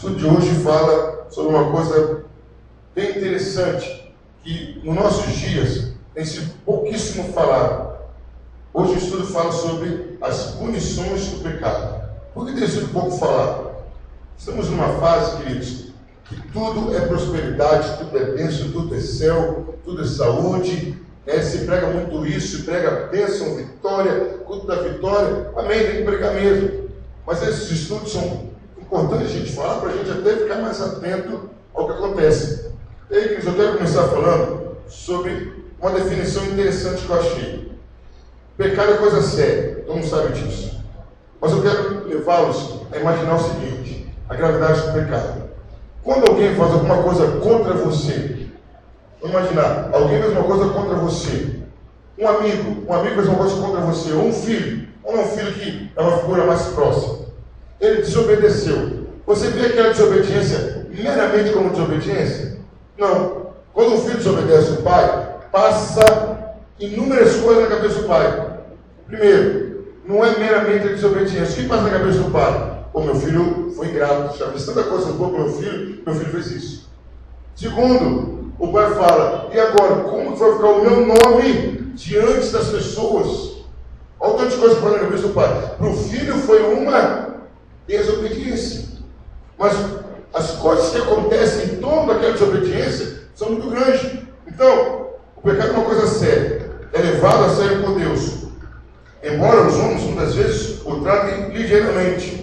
estudo de hoje fala sobre uma coisa bem interessante, que nos nossos dias tem sido pouquíssimo falado. Hoje o estudo fala sobre as punições do pecado. Por que tem sido pouco falado? Estamos numa fase, queridos, que tudo é prosperidade, tudo é bênção, tudo é céu, tudo é saúde. Se prega muito isso, se prega bênção, vitória, culto da vitória. Amém, tem que pregar mesmo. Mas esses estudos são importantes a gente falar, para a gente até ficar mais atento ao que acontece. E aí, queridos, eu quero começar falando sobre uma definição interessante que eu achei. Pecado é coisa séria, todo mundo sabe disso. Mas eu quero levá-los a imaginar o seguinte: a gravidade do pecado. Quando alguém faz alguma coisa contra você, vamos imaginar, alguém fez uma coisa contra você, um amigo fez uma coisa contra você, ou um filho que é uma figura mais próxima, ele desobedeceu. Você vê aquela desobediência meramente como desobediência? Não. Quando um filho desobedece o pai, passa inúmeras coisas na cabeça do pai. Primeiro, não é meramente a desobediência. O que passa na cabeça do pai? Meu filho foi ingrato, já fez tanta coisa boa para meu filho fez isso. Segundo, o pai fala: e agora, como vai ficar o meu nome diante das pessoas? Olha o tanto de coisa que passa na cabeça do pai. Para o filho foi uma desobediência. Mas as coisas que acontecem em torno daquela desobediência são muito grandes. Então, o pecado é uma coisa séria, é levado a sério por Deus. Embora os homens, muitas vezes, o tratem ligeiramente.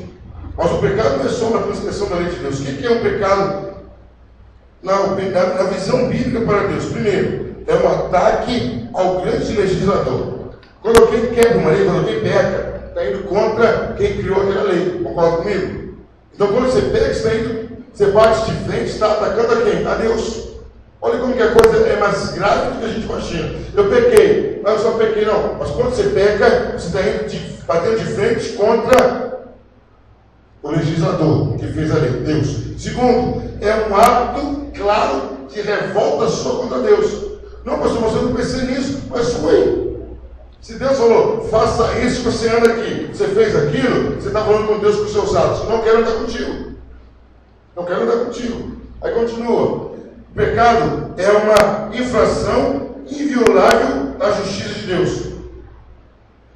Mas o pecado não é só uma transgressão da lei de Deus. O que é um pecado na visão bíblica para Deus? Primeiro, é um ataque ao grande legislador. Quando alguém quebra uma lei, quando alguém peca, está indo contra quem criou aquela lei. Concorda comigo? Então, quando você peca, você bate de frente, está atacando a quem? A Deus. Olha como que a coisa é mais grave do que a gente imagina. Eu pequei, mas eu só pequei não. Mas quando você peca, você está indo batendo de frente contra o legislador que fez a lei, Deus. Segundo, é um ato claro de revolta sua contra Deus. Não, pastor, você não pensei nisso, mas foi. Se Deus falou, faça isso que você anda aqui, você fez aquilo, você está falando com Deus com os seus atos. Não quero andar contigo. Não quero andar contigo. Aí continua. O pecado é uma infração inviolável da justiça de Deus.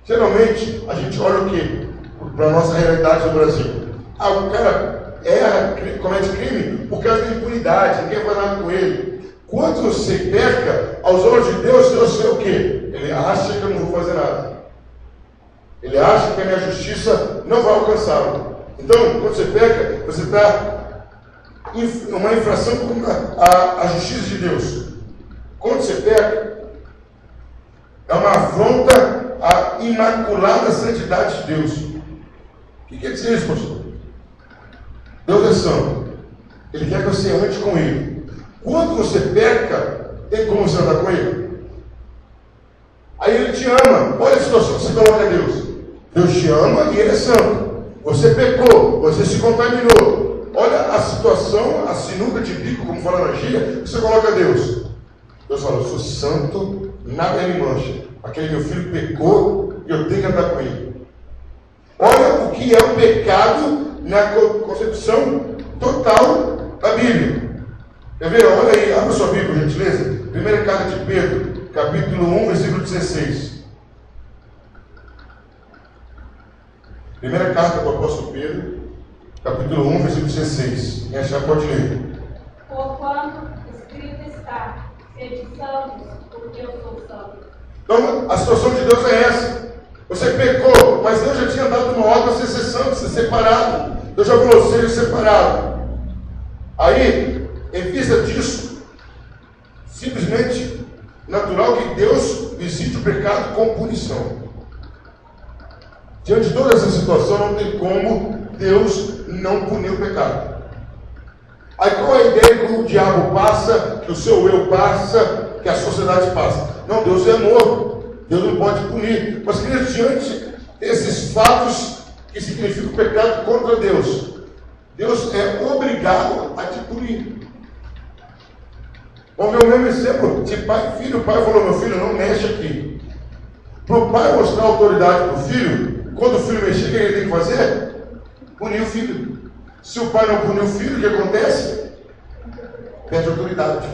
Geralmente, a gente olha o quê? Para a nossa realidade no Brasil. O cara erra, comete crime por causa da impunidade, ninguém faz nada com ele. Quando você peca, aos olhos de Deus, Deus é o quê? Ele acha que eu não vou fazer nada. Ele acha que a minha justiça não vai alcançá-lo. Então, quando você peca, você está uma infração contra a justiça de Deus. Quando você peca, é uma afronta à imaculada santidade de Deus. O que quer dizer isso, pastor? Deus é santo. Ele quer que você ande com Ele. Quando você peca, tem como você andar com Ele? Aí Ele te ama. Olha a situação, você coloca Deus. Deus te ama e Ele é santo. Você pecou, você se contaminou. Olha a situação, a sinuca de bico, como fala na gíria, você coloca Deus. Deus fala: eu sou santo, nada me mancha. Aquele meu filho pecou e eu tenho que andar com ele. Olha o que é o pecado na concepção total da Bíblia. Quer ver? Olha aí, abra sua Bíblia, por gentileza. Primeira carta de Pedro, capítulo 1, versículo 16. Primeira carta do apóstolo Pedro, capítulo 1, versículo 16. Quem achar pode ler. Porquanto escrito está: sede santos, porque eu sou santo. Então, a situação de Deus é essa. Você pecou, mas Deus já tinha dado uma ordem para você ser santo, ser separado. Deus já falou: seja separado. Aí, em vista disso, simplesmente natural que Deus visite o pecado com punição. Diante de toda essa situação, não tem como Deus não punir o pecado. Aí qual é a ideia que o diabo passa, que o seu eu passa, que a sociedade passa? Não, Deus é amor, Deus não pode punir. Mas, queridos, diante desses fatos que significam o pecado contra Deus, Deus é obrigado a te punir. O meu mesmo exemplo de pai e filho, o pai falou: meu filho, não mexe aqui. Para o pai mostrar autoridade para o filho, quando o filho mexer, o que ele tem que fazer? Punir o filho. Se o pai não punir o filho, o que acontece? Perde autoridade.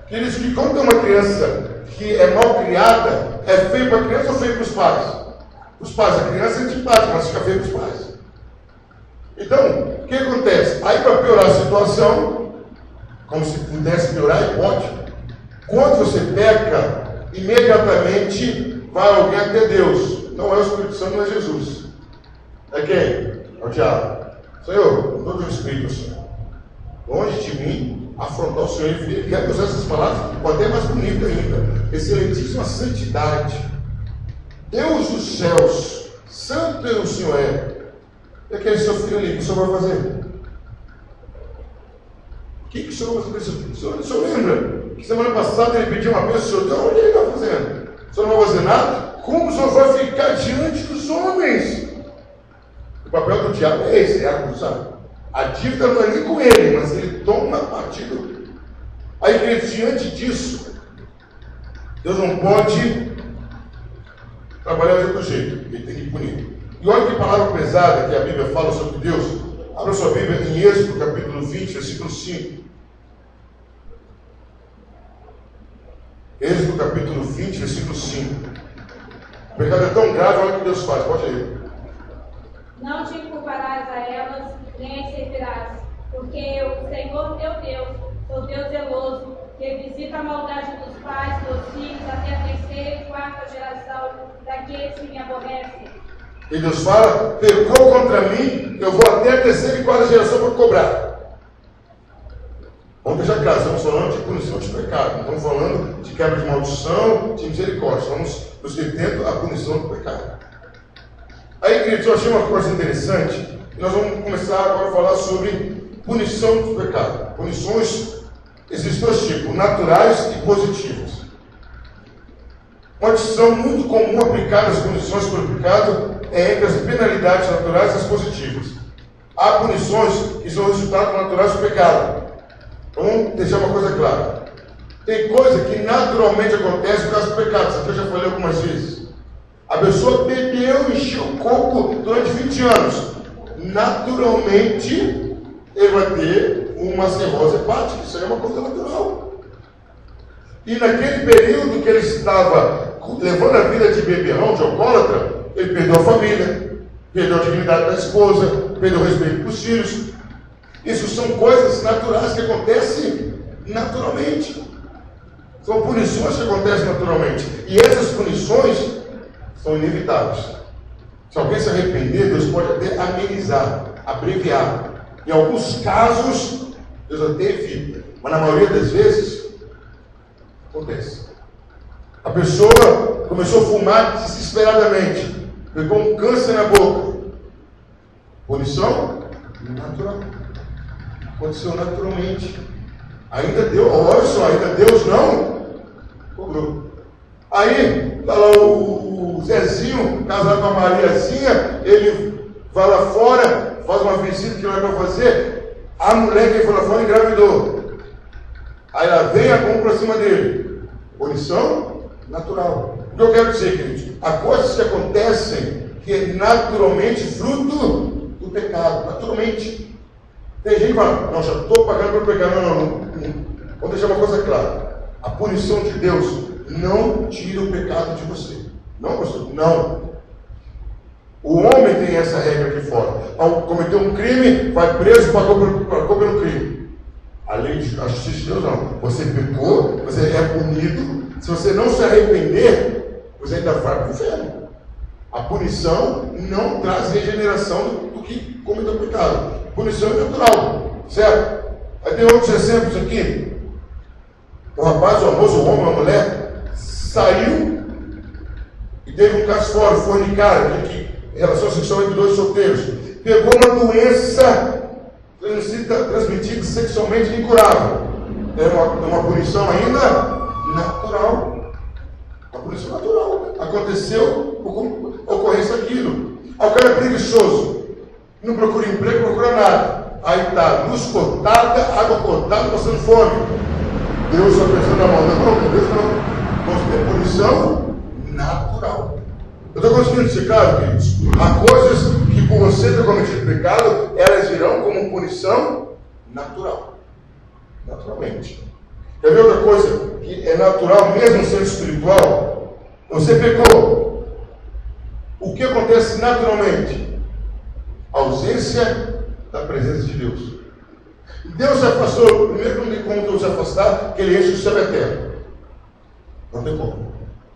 Queridos, que quando tem uma criança que é mal criada, é feio para a criança ou feio para os pais? Os pais, a criança é antipática, mas fica feio para os pais. Então, o que acontece? Aí, para piorar a situação, como se pudesse piorar, e pode. Quando você peca, imediatamente vai alguém até Deus. Não é o Espírito Santo, não é Jesus. É quem? É o diabo. Senhor, com todo o Espírito, Senhor, longe de mim, afrontar o Senhor e quer usar essas palavras, ou até mais bonito ainda. Excelentíssima santidade. Deus dos céus, santo é o Senhor é. E aquele seu filho ali, o que o Senhor vai fazer? O que o Senhor vai fazer? O senhor lembra que semana passada ele pediu uma bênção, o Senhor, onde ele está fazendo? O Senhor não vai fazer nada? Como o Senhor vai ficar diante dos homens? O papel do diabo é esse, é acusar. A dívida não é nem com ele, mas ele toma partido. Aí, queridos, diante disso, Deus não pode trabalhar de outro jeito, ele tem que punir. E olha que palavra pesada que a Bíblia fala sobre Deus. Abra sua Bíblia em Êxodo, capítulo 20, versículo 5. Êxodo, capítulo 20, versículo 5. O pecado é tão grave, olha o que Deus faz, pode ir. Não te culparás a elas, nem as servirás, porque eu, Senhor teu Deus, sou Deus zeloso, que visita a maldade dos pais, dos filhos, até a terceira e quarta geração daqueles que me aborrecem. E Deus fala, pecou contra mim, eu vou até a terceira e quarta geração para cobrar. Vamos deixar claro, estamos falando de punição de pecado, não estamos falando de quebra de maldição, de misericórdia, estamos nos retendo a punição do pecado. Aí, queridos, eu achei uma coisa interessante, e nós vamos começar agora a falar sobre punição do pecado. Punições, existem dois tipos, naturais e positivas. Uma distinção muito comum aplicada às punições pelo pecado é entre as penalidades naturais e as positivas. Há punições que são resultado naturais do pecado. Vamos deixar uma coisa clara. Tem coisa que naturalmente acontece por causa do pecado. Isso aqui eu já falei algumas vezes. A pessoa bebeu e encheu o coco durante 20 anos. Naturalmente, ele vai ter uma cirrose hepática. Isso aí é uma coisa natural. E naquele período que ele estava levando a vida de beberrão, de alcoólatra, ele perdeu a família, perdeu a dignidade da esposa, perdeu o respeito dos filhos. Isso são coisas naturais que acontecem naturalmente. São punições que acontecem naturalmente. E essas punições são inevitáveis. Se alguém se arrepender, Deus pode até amenizar, abreviar. Em alguns casos, Deus até evita. Mas na maioria das vezes, acontece. A pessoa começou a fumar desesperadamente. Pegou um câncer na boca. Punição natural. Aconteceu naturalmente. Ainda Deus, olha só, ainda Deus não cobrou. Aí, está lá o Zezinho, casado com a Mariazinha, ele vai lá fora, faz uma visita que não é para fazer, a mulher que foi lá fora engravidou. Aí ela vem a mão para cima dele. Punição natural. O que eu quero dizer, queridos? Há coisas que acontecem que é naturalmente fruto do pecado. Naturalmente. Tem gente que fala, não, já estou pagando pelo pecado. Não. Vamos deixar uma coisa clara. A punição de Deus não tira o pecado de você. Não, pastor? Não. O homem tem essa regra aqui fora. Ao cometer um crime, vai preso e pagou pelo crime. A lei de a justiça de Deus não. Você pecou, você é punido. Se você não se arrepender, você ainda vai para o inferno. A punição não traz regeneração do que cometeu o pecado. Punição é natural, certo? Aí tem outros exemplos aqui. O rapaz, o moço, o homem, a mulher, saiu e teve um caso fora, fornicaram, que relação sexual entre dois solteiros. Pegou uma doença transmitida sexualmente incurável. É uma punição ainda natural. Uma punição natural. Aconteceu por ocorrência daquilo. O cara é preguiçoso. Não procura emprego, não procura nada. Aí está luz cortada, água cortada, passando fome. Deus só pensando na mão. Não, Deus não. Vamos ter punição natural. Eu estou conseguindo dizer claro, queridos? Há coisas que por você ter cometido pecado, elas virão como punição natural. Naturalmente. Quer ver outra coisa que é natural, mesmo sendo espiritual? Você pecou. O que acontece naturalmente? A ausência da presença de Deus. Deus se afastou. Primeiro, não tem como Deus se afastar, que ele enche o céu eterno. Não tem como.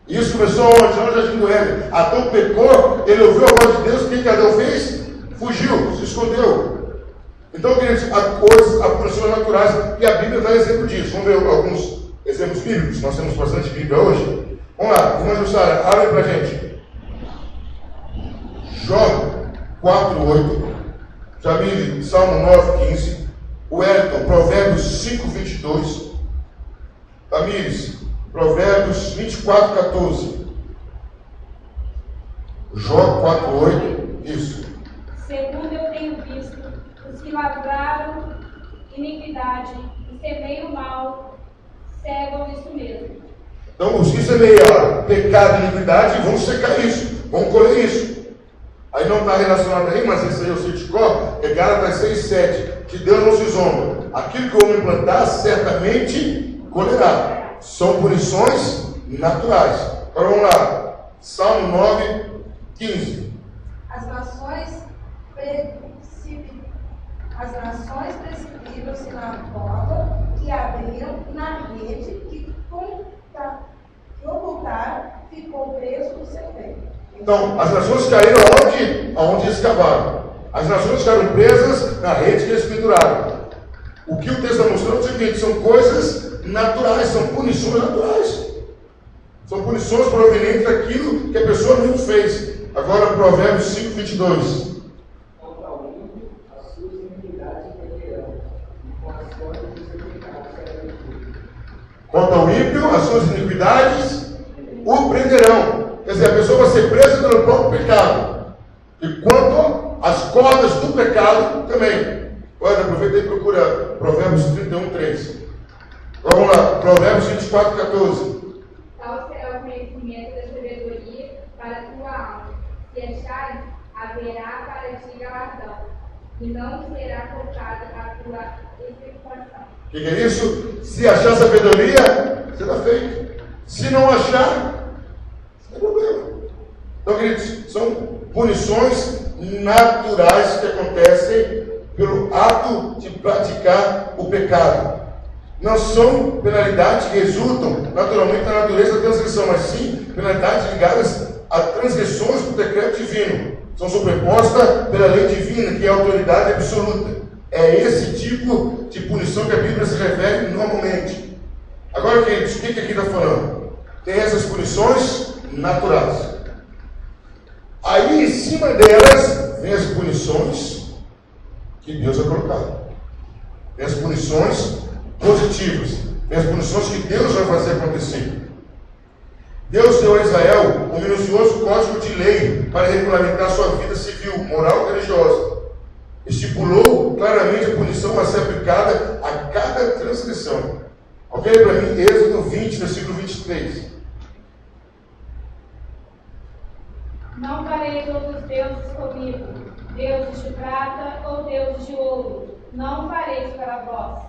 Isso começou onde? No jardim do Éden. Adão pecou, ele ouviu a voz de Deus. O que Adão fez? Fugiu, se escondeu. Então, queridos, há coisas, há punições naturais, e a Bíblia dá exemplo disso. Vamos ver alguns exemplos bíblicos. Nós temos bastante Bíblia hoje. Vamos lá, irmã Jussara, abre para a gente. Jó 4:8. Jamile, Salmo 9:15. Wellington, Provérbios 5:22. Tamires, Provérbios 24:14. Jó 4:8. Isso. Segundo eu tenho visto, os que lavraram iniquidade e semeiam mal, cegam isso mesmo. Então, os que semeiaram pecado e iniquidade vão secar isso, vão colher isso. Aí não está relacionado aí, mas isso aí eu sei de cor, é Gálatas 6:7. Que Deus não se zomba. Aquilo que o homem plantar, certamente colherá. São punições naturais. Agora vamos lá. Salmo 9:15. As nações precipitaram-se na cova que abriram, na rede que ocultar ficou preso o seu peito. Então, as nações caíram aonde eles cavaram. As nações ficaram presas na rede que eles penduraram. O que o texto está mostrando é o seguinte: são coisas naturais, são punições naturais. São punições provenientes daquilo que a pessoa não fez. Agora, Provérbios 5:22. Quanto ao ímpio, as suas iniquidades perderão, e com as portas dos seus pecados serão vencidos. Quanto ao ímpio, as suas iniquidades o prenderão. Quer dizer, a pessoa vai ser presa pelo próprio pecado. E quanto às cordas do pecado, também. Olha, aproveita e procura Provérbios 31:3. Vamos lá, Provérbios 24:14. Tal será o conhecimento da sabedoria para a tua alma. Se achares, haverá para ti galardão, e não será cortada a tua expectação. O que é isso? Se achar sabedoria, você está feito. Se não achar, não tem problema. Então, queridos, são punições naturais que acontecem pelo ato de praticar o pecado. Não são penalidades que resultam naturalmente da natureza da transgressão, mas sim penalidades ligadas a transgressões do decreto divino. São sobrepostas pela lei divina, que é a autoridade absoluta. É esse tipo de punição que a Bíblia se refere normalmente. Agora, queridos, o que aqui está falando? Tem essas punições naturais. Aí, em cima delas, vem as punições que Deus vai colocar. Vem as punições positivas. Vem as punições que Deus vai fazer acontecer. Deus deu a Israel um minucioso código de lei para regulamentar sua vida civil, moral e religiosa. Estipulou claramente a punição a ser aplicada a cada transgressão. Ok? Para mim, Êxodo 20, versículo 23. Não fareis outros deuses comigo, deuses de prata ou deuses de ouro. Não fareis para vós.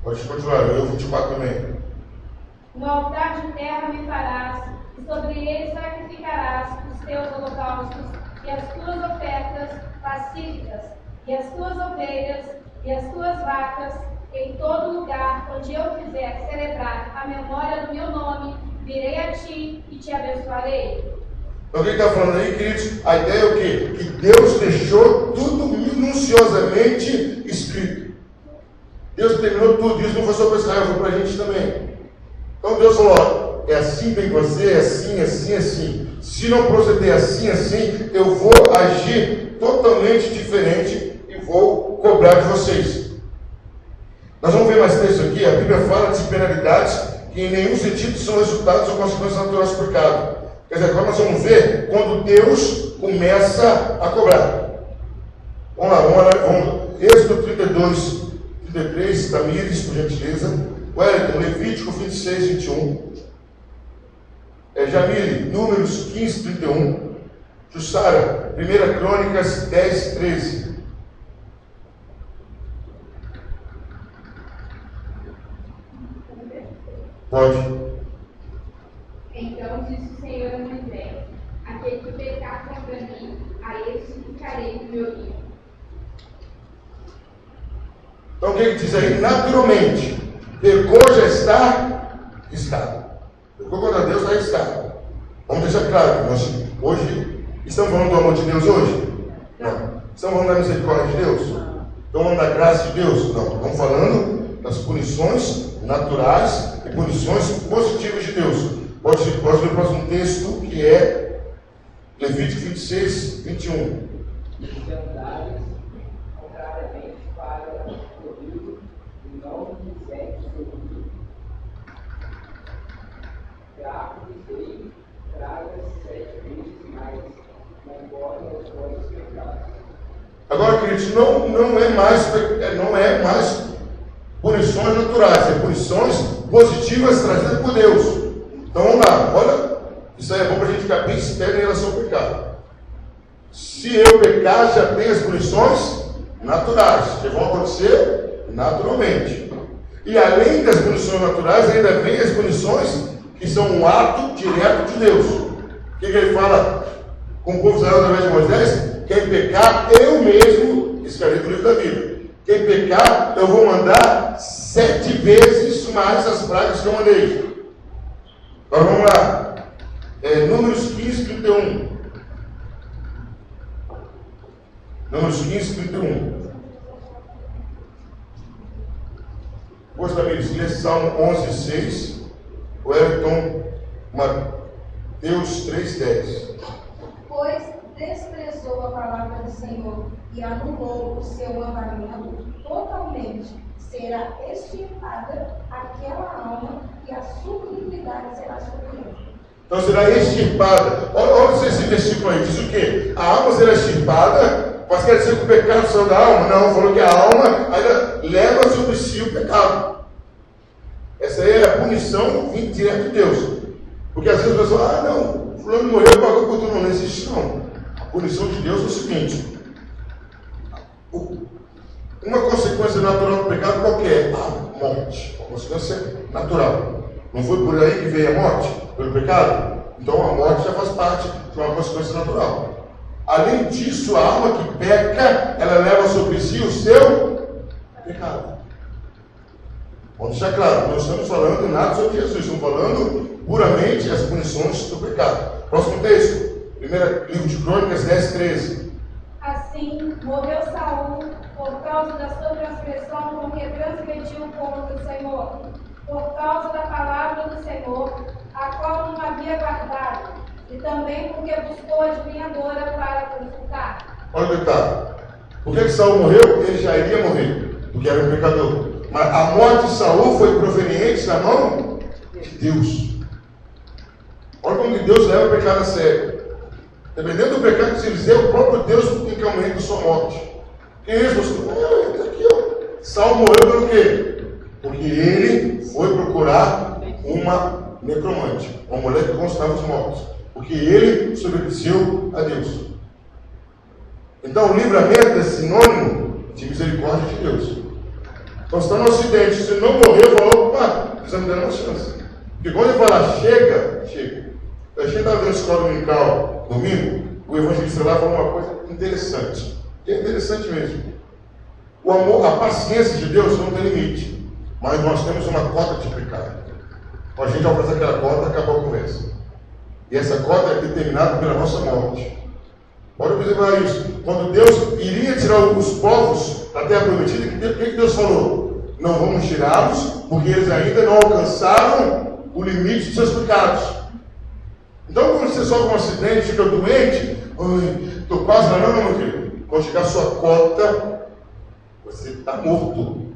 Pode continuar, eu 24 também. No altar de terra me farás, e sobre ele sacrificarás os teus holocaustos e as tuas ofertas pacíficas, e as tuas ovelhas e as tuas vacas, em todo lugar onde eu fizer celebrar a memória do meu nome, virei a ti e te abençoarei. Então, o que está falando aí, queridos? A ideia é o quê? Que Deus deixou tudo minuciosamente escrito. Deus determinou tudo. Isso não foi só para Israel, foi para a gente também. Então Deus falou: ó, é assim tem que fazer, é assim, assim, assim. Se não proceder assim, assim, eu vou agir totalmente diferente e vou cobrar de vocês. Nós vamos ver mais texto aqui. A Bíblia fala de penalidades que em nenhum sentido são resultados ou consequências naturais do pecado. Quer dizer, agora nós vamos ver quando Deus começa a cobrar. Vamos lá, vamos. Êxodo 32, 33, Tamires, por gentileza. Wellington, Levítico 26, 21. Jamile, Números 15, 31. Jussara, 1 Crônicas 10, 13. Pode. Então disse o Senhor a Moisés: aquele que pecar contra mim, a esse ficarei do meu livro. Então o que ele diz aí? Naturalmente, pecou, já está. Pecou contra Deus, já está. Vamos deixar claro que nós hoje estamos falando do amor de Deus hoje? Não. Estamos falando da misericórdia de Deus? Estamos falando da graça de Deus? Não. Estamos falando das punições naturais e punições positivas de Deus. Pode ler o próximo texto, que é Levítico 26, 21. E se andares contrariamente para o livro e não quiseres ouvir, trago-lhes pragas 7 vezes mais, conforme os vossos pecados. Agora, queridos, não é mais punições naturais, é punições positivas trazidas por Deus. Então vamos lá, olha, isso aí é bom para a gente ficar bem esperto em relação ao pecado. Se eu pecar, já tem as punições naturais, que vão acontecer naturalmente. E além das punições naturais, ainda vem as punições que são um ato direto de Deus. O que ele fala com o povo de Israel através de Moisés? Quem pecar, eu mesmo escrevi no livro da vida. Quem pecar, eu vou mandar 7 vezes mais as pragas que eu mandei. Agora vamos lá. Números 15, 31. Números 15, 31. Depois também lê Salmo 11, 6. O Elton, Mateus 3, 10. Pois desprezou a palavra do Senhor e anulou o seu mandamento totalmente, será extirpada aquela alma e a sua iniquidade será sobre ele. Então será extirpada. Olha esse versículo aí, diz o quê? A alma será extirpada, mas quer dizer que o pecado saiu da alma? Não, falou que a alma ainda leva sobre si o pecado. Essa aí é a punição vindo direto de Deus. Porque às vezes a pessoa, não, fulano morreu, pagou por tudo. Não existe não. A punição de Deus é o seguinte: uma consequência natural do pecado qualquer, a morte. Uma consequência natural. Não foi por aí que veio a morte? Pelo pecado? Então a morte já faz parte de uma consequência natural. Além disso, a alma que peca, ela leva sobre si o seu pecado. Vamos deixar claro, não estamos falando nada sobre Jesus, estamos falando puramente as punições do pecado. Próximo texto, 1 livro de Crônicas 10, 13. Assim, morreu Saul por causa da sua transgressão com que transgrediu contra o Senhor, por causa da palavra do Senhor, a qual não havia guardado, e também porque buscou adivinhadora para consultar. Olha o detalhe. Por que Saul morreu? Ele já iria morrer, porque era um pecador. Mas a morte de Saul foi proveniente da mão de Deus. Olha como que Deus leva o pecado a sério. Dependendo do pecado que se fizer, o próprio Deus encaminha a sua morte. Quem é isso? Está aqui, ó. Saul morreu pelo quê? Porque ele foi procurar uma necromante, uma mulher que constava os mortos. Porque ele desobedeceu a Deus. Então o livramento é sinônimo de misericórdia de Deus. Então se está no acidente, se não morrer, falou, opa, precisamos dar uma chance. Porque quando ele fala, chega. A gente estava vendo a escola dominical domingo, o evangelista lá falou uma coisa interessante. E é interessante mesmo. O amor, a paciência de Deus não tem limite. Mas nós temos uma cota de pecado. Então a gente alcança aquela cota, acabou a conversa. E essa cota é determinada pela nossa morte. Pode observar isso. Quando Deus iria tirar os povos da terra prometida, o que Deus falou? Não vamos tirá-los, porque eles ainda não alcançaram o limite dos seus pecados. Então, quando você sofre um acidente, fica doente, estou quase lá, não, meu querido. Quando chegar a sua cota, você está morto.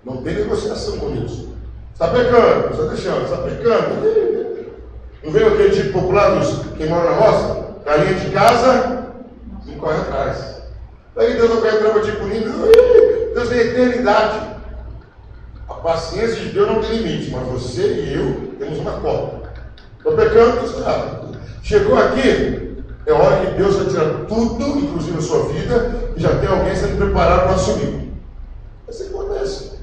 Não tem negociação com isso. Está pecando, está deixando, está pecando. Não veio aquele tipo popular dos que mora na roça? Galinha de casa, não corre atrás. Daí Deus não quer trabalhar de punir. Deus tem eternidade. A paciência de Deus não tem limite, mas você e eu temos uma cota. Estou pecando, estou errado. Chegou aqui, É hora que Deus vai tirar tudo, inclusive a sua vida, e já tem alguém sendo preparado para assumir. Isso acontece.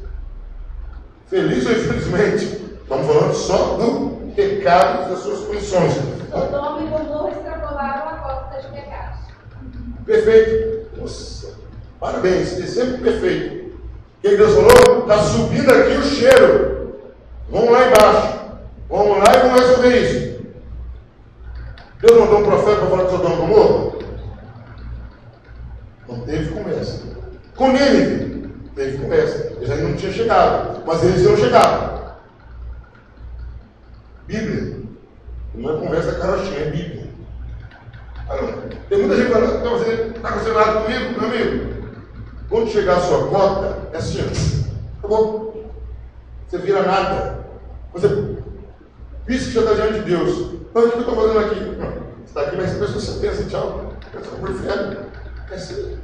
Feliz ou infelizmente, estamos falando só do pecado e das suas punições. Sodoma e Gomorra extrapolaram a cota de pecados. Perfeito. Nossa, parabéns, é sempre perfeito. O que Deus falou? Está subindo aqui o cheiro. Vamos lá embaixo. Vamos lá e vamos resolver isso. Deus mandou um profeta para falar de Sodoma e Gomorra? Não teve conversa. Com Nínive, teve conversa. Eles ainda não tinham chegado, mas eles iam chegar. Bíblia. Não é conversa carochinha, é Bíblia. Tem muita gente falando, então você está acontecendo comigo, meu amigo. Quando chegar a sua cota, é assim, acabou. Você vira nada. Você pensa que já está diante de Deus. Mas o que eu estou fazendo aqui? Você está aqui, mas essa pessoa você pensa, tchau. Pensa por inferno. É assim.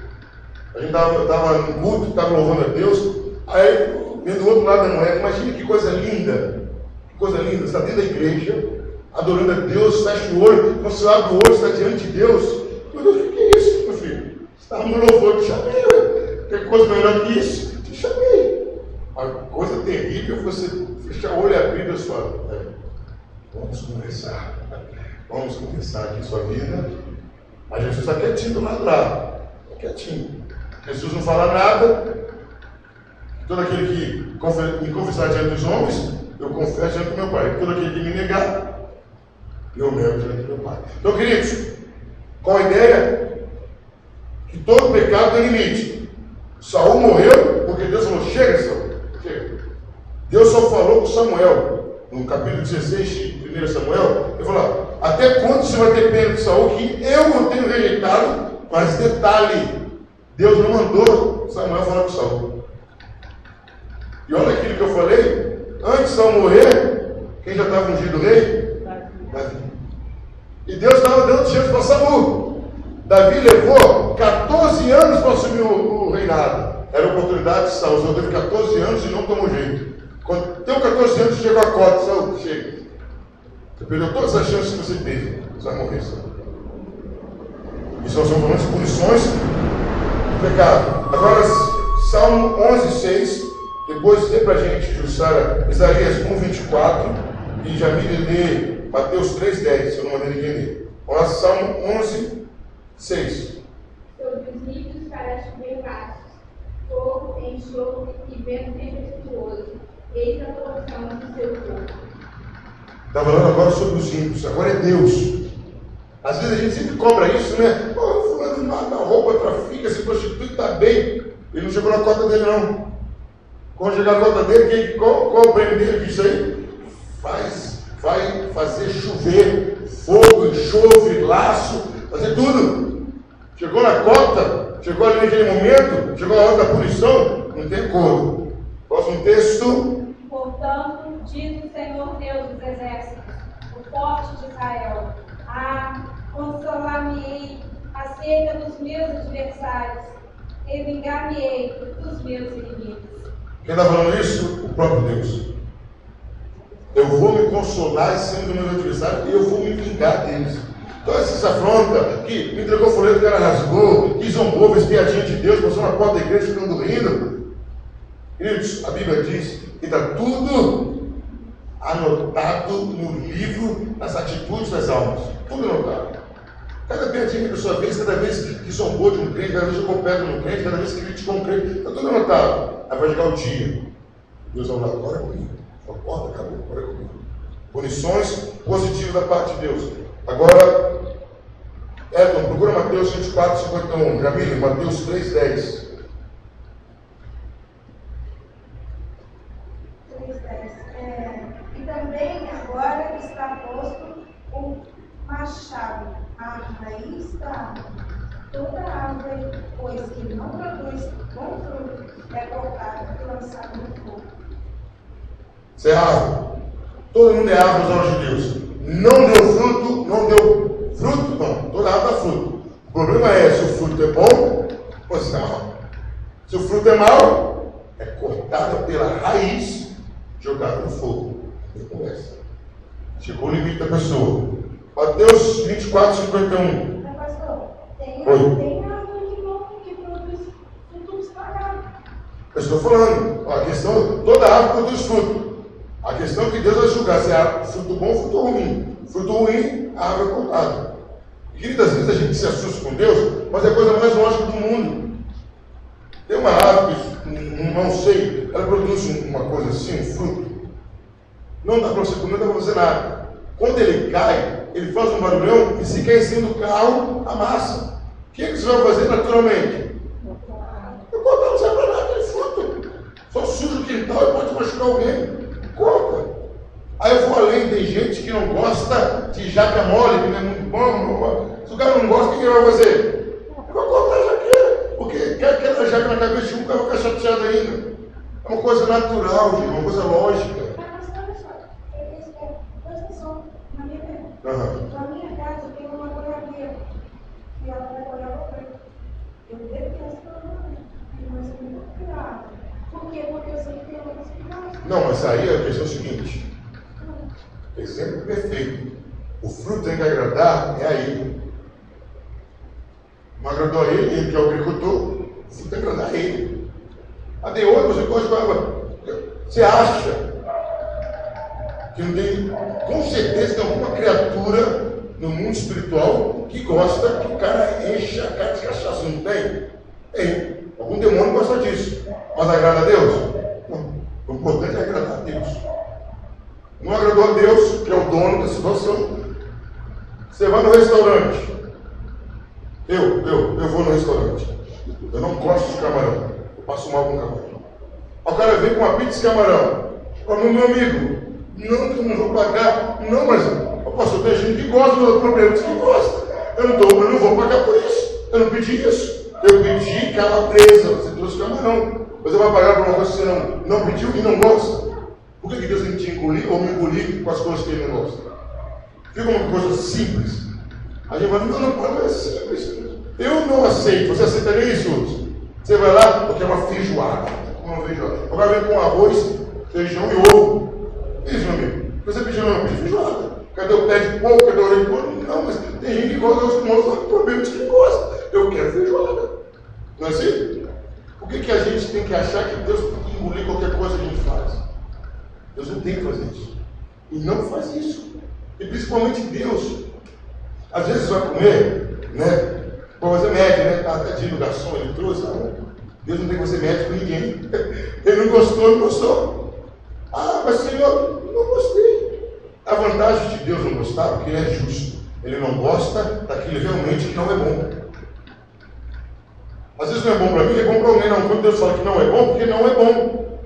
A gente estava no culto, estava louvando a Deus. Aí, vendo do outro lado da moeda, imagina que coisa linda. Que coisa linda. Você está dentro da igreja, adorando a Deus, fecha o olho. Quando você abre o olho, você está diante de Deus. Meu Deus, o que é isso, meu filho? Você estava no louvor, eu te chamei, ué. Tem coisa melhor que isso? Te chamei. A coisa terrível é você fechar o olho e abrir a sua. Vamos conversar. Vamos conversar aqui sua vida. Mas Jesus está quietinho do lado lá. Está quietinho. Jesus não fala nada. Todo aquele que me confessar diante dos homens, eu confesso diante do meu Pai. Todo aquele que me negar, eu nego diante do meu Pai. Então, queridos, com a ideia que todo pecado tem limite. Saul morreu porque Deus falou: chega, Saul, chega. Deus só falou com Samuel, no capítulo 16 de 1 Samuel, ele falou: até quando você vai ter pena de Saul que eu não tenho rejeitado? Mas detalhe, Deus não mandou Samuel falar com Saul. E olha aquilo que eu falei, antes de Saul morrer, quem já estava ungido rei? Davi. E Deus estava dando chance para Saul. Davi levou 14 anos para assumir o reinado. Era a oportunidade de Saul. Saul teve 14 anos e não tomou jeito. Quando tem 14 anos, chegou a cota. Saul, chega. Você perdeu todas as chances que você teve. Você vai morrer, Saul. Isso nós estamos falando de punições do pecado. Agora, Salmo 11:6. Depois dê para a gente, Jussara, Isaías 1:24. E Jamile lê Mateus 3:10. Se eu não mandei ninguém ler. Vamos lá, Salmo 11:6. Sobre os rios para chover vastos, fogo, enxofre e vento tempestuoso, eis a porção do seu povo. Está falando agora sobre os ímpios, agora é Deus. Às vezes a gente sempre cobra isso, né? Pô, fulano mata roupa, trafica, se prostitui, está bem. Ele não chegou na cota dele, não. Quando chegar na cota dele, qual o prêmio dele disso aí? Vai fazer chover, fogo, enxofre, laço, fazer tudo. Chegou na cota, chegou ali naquele momento, chegou a hora da punição, não tem acordo. Próximo texto. Portanto, diz o Senhor Deus dos exércitos, o forte de Israel: consolar-me-ei acerca dos meus adversários, e vingar-me-ei dos meus inimigos. Quem está falando isso? O próprio Deus. Eu vou me consolar em cima dos meus adversários e eu vou me vingar deles. Então essa afronta que me entregou o folheto, o cara rasgou, que zombou, fez piadinha de Deus, passou na porta da igreja ficando rindo. Queridos, a Bíblia diz que está tudo anotado no livro das atitudes das almas. Tudo anotado. Cada piadinha que a pessoa fez, cada vez que zombou de um crente, cada vez que jogou pedra no crente, cada vez que criticou um crente, está tudo anotado. Aí vai chegar o dia. Deus vai falar: agora é comigo. A porta acabou, agora é comigo. Punições positivas da parte de Deus. Agora, Edson, procura Mateus 24:51. Jamile, Mateus 3:10. 3:10. E também agora está posto o machado à raiz da árvore. Toda árvore, pois que não produz bom fruto, é cortada e lançada no fogo. Você é árvore. Todo mundo é árvore aos olhos de Deus. Não deu fruto, não deu fruto, não. Toda árvore dá fruto. O problema é se o fruto é bom ou se é mau. Se o fruto é mau, é cortada pela raiz, jogada no fogo. Não conversa. Chegou o limite da pessoa. Mateus 24:51. Tem árvore que produz fruto estragado. Eu estou falando, a questão, toda árvore produz fruto. A questão é que Deus vai julgar se é fruto bom ou fruto ruim. Fruto ruim, a árvore é cortada. E, queridas, às vezes a gente se assusta com Deus, mas é a coisa mais lógica do mundo. Tem uma árvore, não sei, ela produz uma coisa assim, um fruto. Não dá para você comer, não dá para fazer nada. Quando ele cai, ele faz um barulhão e se cai em cima do carro, amassa. O que você vai fazer naturalmente? Eu cortar, não serve para nada, aquele fruto. Só suja o quintal e pode machucar alguém. Corta. Aí eu vou além, tem gente que não gosta de jaca mole, que não é muito bom. Se o cara não gosta, o que ele vai fazer? Eu vou cortar a jaqueira. Porque quer aquela jaca na cabeça de um, cara vai ficar chateado ainda. É uma coisa natural, gente, uma coisa lógica. Na minha casa tem uma goiabeira e ela vai olhar para mim. Eu detesto ela, mas eu não cuidado. Por quê? Porque eu sei que tem outras que gostam. Não, mas aí a questão é o seguinte: exemplo perfeito. O fruto tem que agradar é a ele. Não agradou a ele que é o agricultor, o fruto tem que agradar a ele. A de outro, você gosta de água. Você acha que não tem, com certeza tem alguma criatura no mundo espiritual que gosta que o cara enche a cara de cachaça, não tem? Tem. Algum demônio gosta disso. Mas agrada a Deus? Não. O importante é agradar a Deus. Não agradou a Deus, que é o dono da situação. Você vai no restaurante. Eu vou no restaurante. Eu não gosto de camarão. Eu passo mal com camarão. O cara vem com uma pizza de camarão. Fala, meu amigo, não, que eu não vou pagar. Não, mas eu posso ter gente que gosta, mas o problema é que gosta. Eu não vou pagar por isso. Eu não pedi isso. Eu pedi calabresa, você trouxe camarão. Você vai pagar por uma coisa que você não pediu e não gosta. Por que Deus tem que te engolir ou me engolir com as coisas que ele não gosta? Fica uma coisa simples. A gente fala, não pode, é simples. Eu não aceito. Você aceitaria isso, outros? Você vai lá, porque é uma feijoada. Uma feijoada. Agora vem com arroz, feijão e ovo. Isso, meu amigo. Você pediu, não, pedi feijoada. Cadê o pé de porco? Cadê o orelha de porco? Não, mas tem gente que gosta dos problemas que gosta. Eu quero feijoada. Não é assim? Por que a gente tem que achar que Deus tem que engolir qualquer coisa que a gente faz? Deus não tem que fazer isso. E não faz isso. E principalmente Deus. Às vezes vai comer, né? Para fazer média, né? Tadinho do garçom, ele trouxe. Não. Deus não tem que fazer média com ninguém. Ele não gostou. Ah, mas Senhor, não gostei. A vantagem de Deus não gostar, porque Ele é justo. Ele não gosta daquilo realmente que não é bom. Às vezes não é bom para mim, é bom para alguém. Não, quando Deus fala que não é bom, porque não é bom.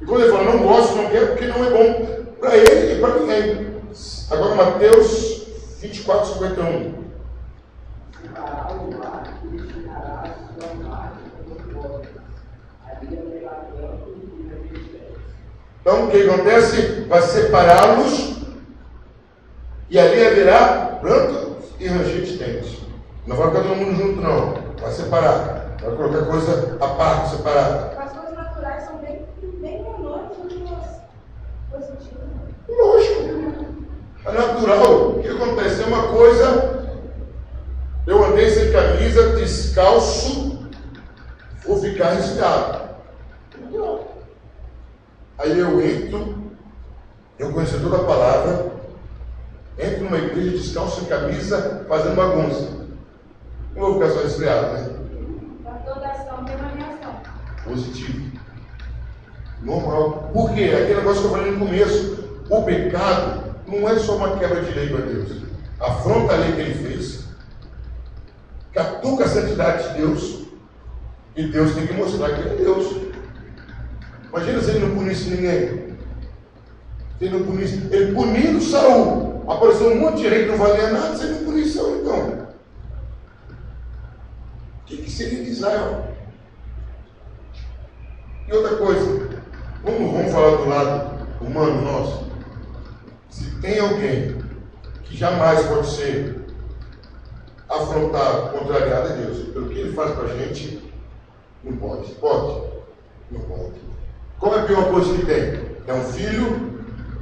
E quando Ele fala não gosto, não quero, porque não é bom. Para Ele e para ninguém. Agora Mateus 24, 51. Separar o mar e destinará a sua parte como pobre. Ali haverá pranto e resistência. Então o que acontece? Vai separá-los e ali haverá pranto e ranger de dentes. Não vai ficar todo mundo junto, não. Vai separar. Vai colocar coisa à parte, separada. As coisas naturais são bem menores do que as positivas. Lógico. É natural. O que acontece? É uma coisa. Eu andei sem camisa, descalço, vou ficar resfriado. Aí eu entro, eu conhecedor da palavra, entro numa igreja descalço sem camisa, fazendo bagunça. Não vou ficar só resfriado, né? Para toda ação tem uma reação. Positivo. Normal. Por quê? Aquele negócio que eu falei no começo. O pecado não é só uma quebra de lei para Deus. Afronta a lei que ele fez, catuca a santidade de Deus, e Deus tem que mostrar que ele é Deus. Imagina se ele não punisse ninguém. Se ele não punisse. Ele punindo Saul. Apareceu um monte de rei que não valia nada, se ele não punisse Saul, então. O que seria de Israel? E outra coisa, vamos falar do lado humano nosso. Se tem alguém que jamais pode ser afrontado, contrariado a Deus, pelo que ele faz para a gente, não pode. Pode? Não pode. Qual é a pior coisa que tem? É um filho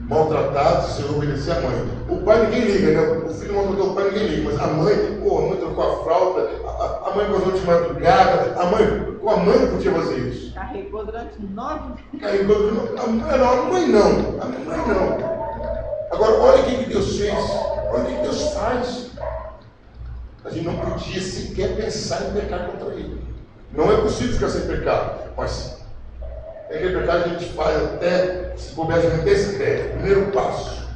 maltratados sem obedecer a mãe. O pai ninguém liga, né? O filho maltratou o pai, ninguém liga, mas a mãe trocou a fralda, a mãe casou de madrugada, a mãe não podia fazer isso. Carregou durante 9 meses. A mãe não. Agora, olha o que Deus fez, olha o que Deus faz. A gente não podia sequer pensar em pecar contra ele. Não é possível ficar sem pecado, mas é aquele pecado que a gente faz até, se puder, a gente até se der. Primeiro passo.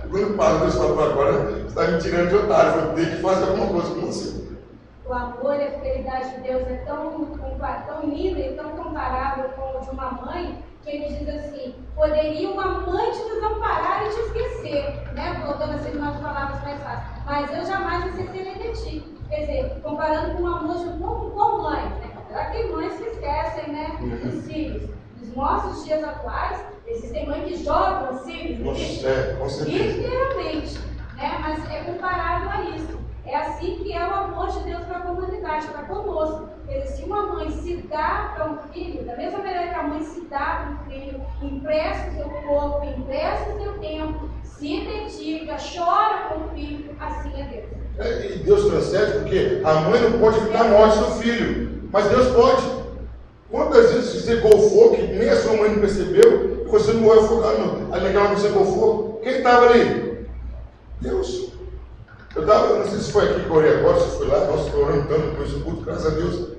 Segundo passo, Deus fala, agora você está me tirando de otário, vou ter que fazer alguma coisa com você. O amor e a fidelidade de Deus é tão linda e tão comparável com o de uma mãe, que ele diz assim: poderia uma mãe te desamparar e te esquecer, né? Colocando assim umas palavras mais fáceis. Mas eu jamais esquecerei de ti. Quer dizer, comparando com um amor com mãe, né? Será que tem mães que esquecem, né? Os filhos. Nos nossos dias atuais, existem mães que jogam os filhos. Com certeza. Literalmente, né? Mas é comparável a isso. É assim que é o amor de Deus para a comunidade, para conosco. Quer dizer, se uma mãe se dá para um filho, da mesma maneira que a mãe se dá para um filho, empresta o seu corpo, empresta o seu tempo, se dedica, chora com o filho, assim é Deus. E Deus transcende porque a mãe não pode evitar a morte do filho, mas Deus pode. Quantas vezes você golfou que nem a sua mãe não percebeu e você não morreu afogado ali naquela hora que você golfou? Quem estava ali? Deus. Eu não sei se foi aqui que eu orei agora, se foi lá, nós oramos tanto depois do culto, graças a Deus.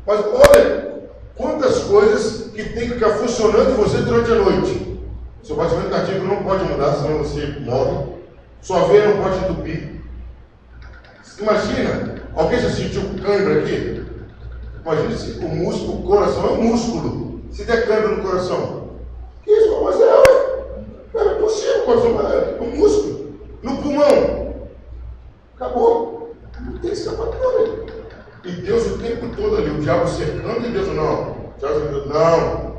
Mas olha, quantas coisas que tem que ficar funcionando em você durante a noite. Seu batimento cardíaco não pode mudar, senão você morre. Sua veia não pode entupir. Imagina, alguém já sentiu cãibra aqui? Imagina se o músculo, o coração é um músculo. Se der cãibra no coração. Que isso? Mas é possível, o coração é um músculo. No pulmão. Acabou. Não tem escapatória. E Deus o tempo todo ali, o diabo cercando e Deus não. Não.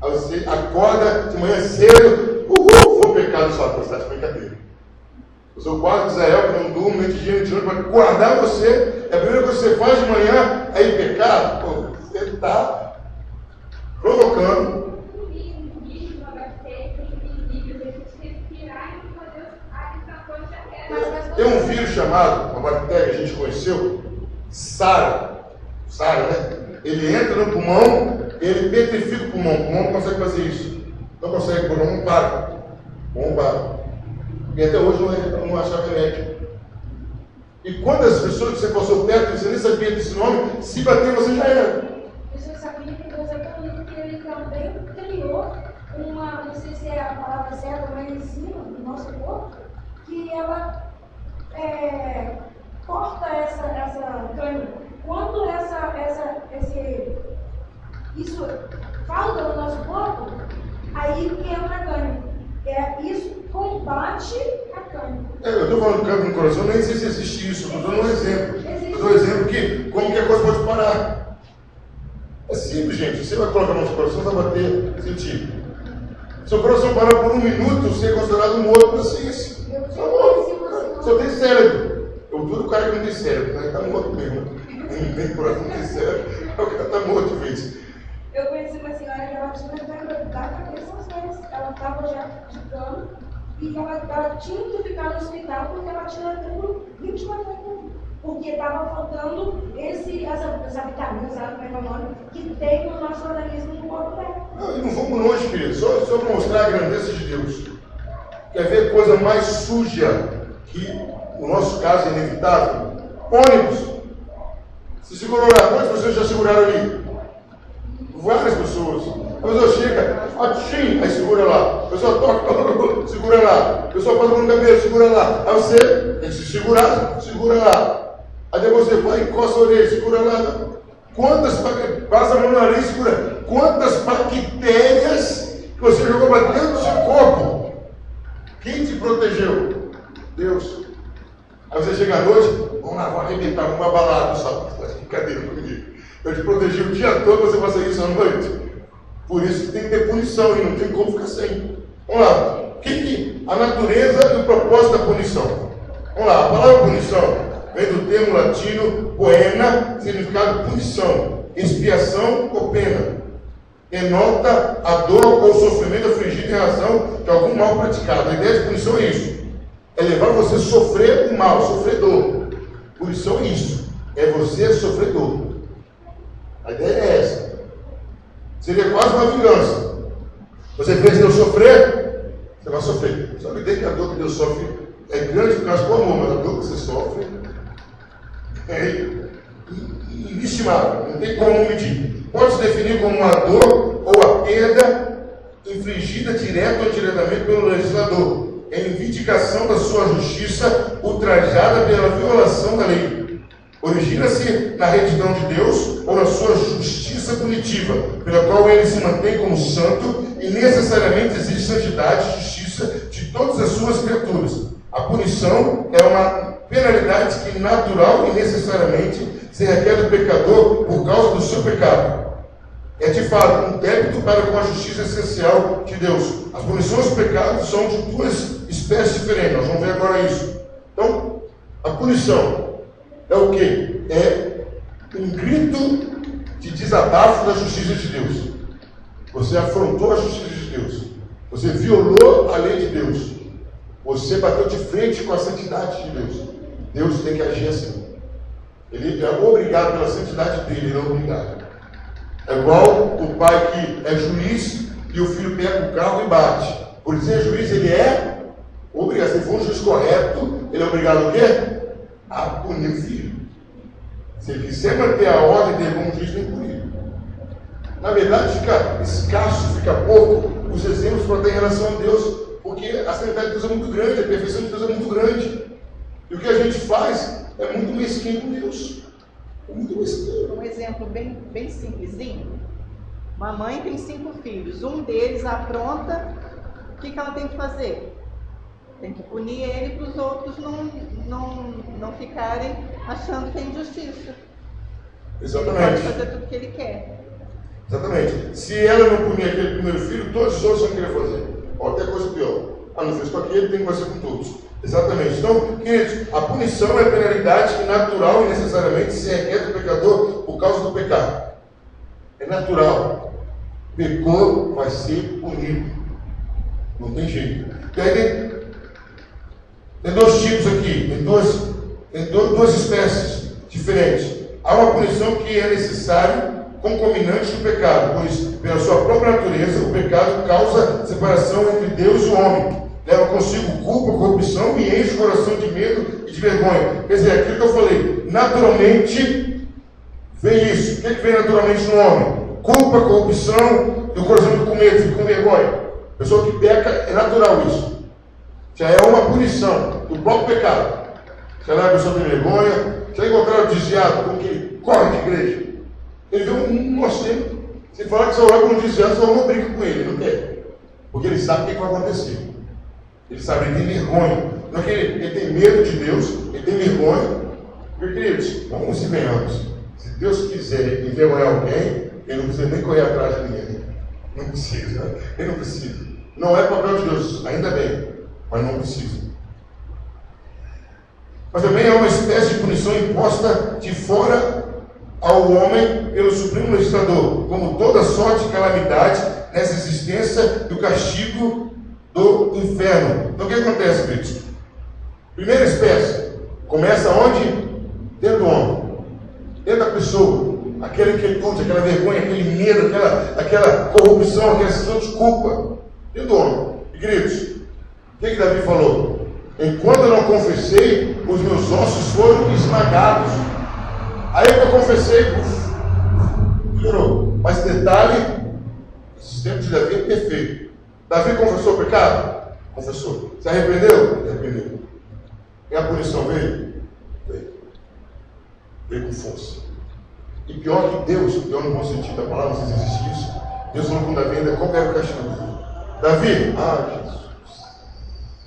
Aí você acorda de manhã cedo, vou pecar no sol, está de brincadeira. O seu quarto de Israel, que não durma, nem de dia, nem de noite, para guardar você, a primeira coisa que você faz de manhã é ir pecar. Você está provocando. Tem um vírus chamado, uma bactéria que a gente conheceu, SARA, né? Ele entra no pulmão, ele petrifica o pulmão não consegue fazer isso. Não consegue, o pulmão para. E até hoje não achava remédio. E quantas pessoas que você passou perto, você nem sabia desse nome, se bater você já era. Você sabia que Deus é tão lindo que ele também criou uma, não sei se é a palavra certa, uma enzima no nosso corpo, que ela corta essa cânibra. Quando isso falta no nosso corpo, aí quebra a cânibra. Isso combate a cânibra. Eu estou falando de cânibra no coração, nem sei se existe isso, estou dando um exemplo. Eu dou um exemplo que como que a coisa pode parar. É simples, gente. Você vai colocar no seu coração, vai bater, sentir. Seu coração parar por 1 minuto, você é considerado morto pela ciência. Só tem cérebro. Eu duro o cara que não tem cérebro, né? Está morto mesmo. Nem coração, não tem cérebro. O cara está morto de vez. Eu conheci uma senhora que ela tinha da cabeça aos pés. Ela estava já de cama e ela tinha que ficar no hospital porque ela tinha tudo 24 horas. Porque estava faltando essa vitamina, sabe como é que é o nome, que tem no nosso organismo no corpo dela. Não, e não vamos longe, querido. Só para mostrar a grandeza de Deus. Quer ver coisa mais suja que, no nosso caso, é inevitável? Ônibus. Se segurou lá, quantas pessoas já seguraram ali? Várias pessoas. A pessoa chega, atchim, aí segura lá. A pessoa toca, segura lá. A pessoa passa a mão no cabelo, segura lá. Aí você tem que se segurar, segura lá. Aí depois você vai, encosta a orelha, segura lá. Passa a mão no nariz, segura. Quantas bactérias que você jogou para dentro do seu corpo? Quem te protegeu? Deus. Aí você chega à noite, vamos lá, vamos arrebentar, vamos abalar, sabe? Brincadeira comigo. Eu te protegi o dia todo, você fazer isso à noite. Por isso que tem que ter punição e não tem como ficar sem. Vamos lá. A natureza e o propósito da punição. Vamos lá, a palavra punição vem do termo latino poena, significado punição, expiação ou pena. denota a dor ou o sofrimento afligido em razão de algum mal praticado. A ideia de punição é isso. É levar você a sofrer o mal, sofrer dor. Punição é isso. É você sofrer dor. A ideia é essa. Seria quase uma vingança. Você fez Deus sofrer, você vai sofrer. Só que tem que a dor que Deus sofre é grande por causa do amor, mas a dor que você sofre é inestimável. Não tem como medir. Pode se definir como uma dor ou a perda infligida direta ou indiretamente pelo legislador, em vindicação da sua justiça ultrajada pela violação da lei. Origina-se na retidão de Deus ou na sua justiça punitiva, pela qual ele se mantém como santo e necessariamente exige santidade e justiça de todas as suas criaturas. A punição é uma penalidade que natural e necessariamente se requer do pecador por causa do seu pecado. É de fato um débito para com a justiça essencial de Deus. As punições dos pecados são de duas espécies diferentes. Nós vamos ver agora isso. Então, a punição é o quê? É um grito de desabafo da justiça de Deus. Você afrontou a justiça de Deus. Você violou a lei de Deus. Você bateu de frente com a santidade de Deus. Deus tem que agir assim. Ele é obrigado pela santidade dele, ele não é obrigado. É igual o pai que é juiz e o filho pega o carro e bate. Por ser juiz, ele é obrigado. Se for um juiz correto, ele é obrigado a quê? A punir o filho. Se ele quiser manter a ordem dele como juiz, tem que punir. Na verdade, fica escasso, fica pouco os exemplos para ter em relação a Deus, porque a santidade de Deus é muito grande, a perfeição de Deus é muito grande. E o que a gente faz é muito mesquinho com Deus. É muito mesquinho. Um exemplo bem simplesinho. Uma mãe tem 5 filhos. Um deles apronta, o que ela tem que fazer? Tem que punir ele para os outros não ficarem achando que é injustiça. Exatamente. Ele pode fazer tudo o que ele quer. Exatamente. Se ela não punir aquele primeiro filho, todos os outros vão querer fazer. Ou até coisa pior. Não fez com aquele, tem que fazer com todos. Exatamente. Então, queridos, a punição é a penalidade que natural e necessariamente se requer do pecador por causa do pecado. É natural. Pecou, vai ser punido. Não tem jeito. Tem dois tipos aqui, tem duas espécies diferentes. Há uma punição que é necessária, concomitante do pecado, pois, pela sua própria natureza, o pecado causa separação entre Deus e o homem. Leva consigo culpa, corrupção e enche o coração de medo e de vergonha. Quer dizer, aquilo que eu falei, naturalmente vem isso. O que vem naturalmente no homem? Culpa, corrupção e o coração fica com medo, fica com vergonha. A pessoa que peca, é natural isso. Já é uma punição do próprio pecado. Se a pessoa tem vergonha, já encontraram o desviado, como que ele corre de igreja. Ele vê um nosso tempo. Se ele falar que você vai orar com um desviado, você não brinca com ele, não quer. Porque ele sabe o que vai acontecer. Ele sabe, ele tem vergonha. Não é que ele tem medo de Deus, ele tem vergonha. Porque, queridos, vamos e venhamos. Se Deus quiser envergonhar alguém, ele não precisa nem correr atrás de ninguém. Não precisa, né? Ele não precisa. Não é papel de Deus, ainda bem, mas não precisa. Mas também é uma espécie de punição imposta de fora ao homem pelo Supremo Legislador, como toda sorte de calamidade nessa existência do castigo do inferno. Então o que acontece, queridos? Primeira espécie, começa onde? Dentro do homem, dentro da pessoa. Aquela inquietude, aquela vergonha, aquele medo, aquela corrupção, aquela sensação de culpa. Dentro do homem. E queridos, o que Davi falou? Enquanto eu não confessei, os meus ossos foram esmagados. Aí que eu confessei, melhorou. Mas detalhe, esse tempo de Davi é perfeito. Davi confessou o pecado? Confessou. Se arrependeu? Se arrependeu. E a punição veio? Veio. Veio com força. E pior que Deus, pior no bom sentido da palavra, não sei se existe isso, Deus falou com Davi ainda, qual era o castigo? Davi, Jesus,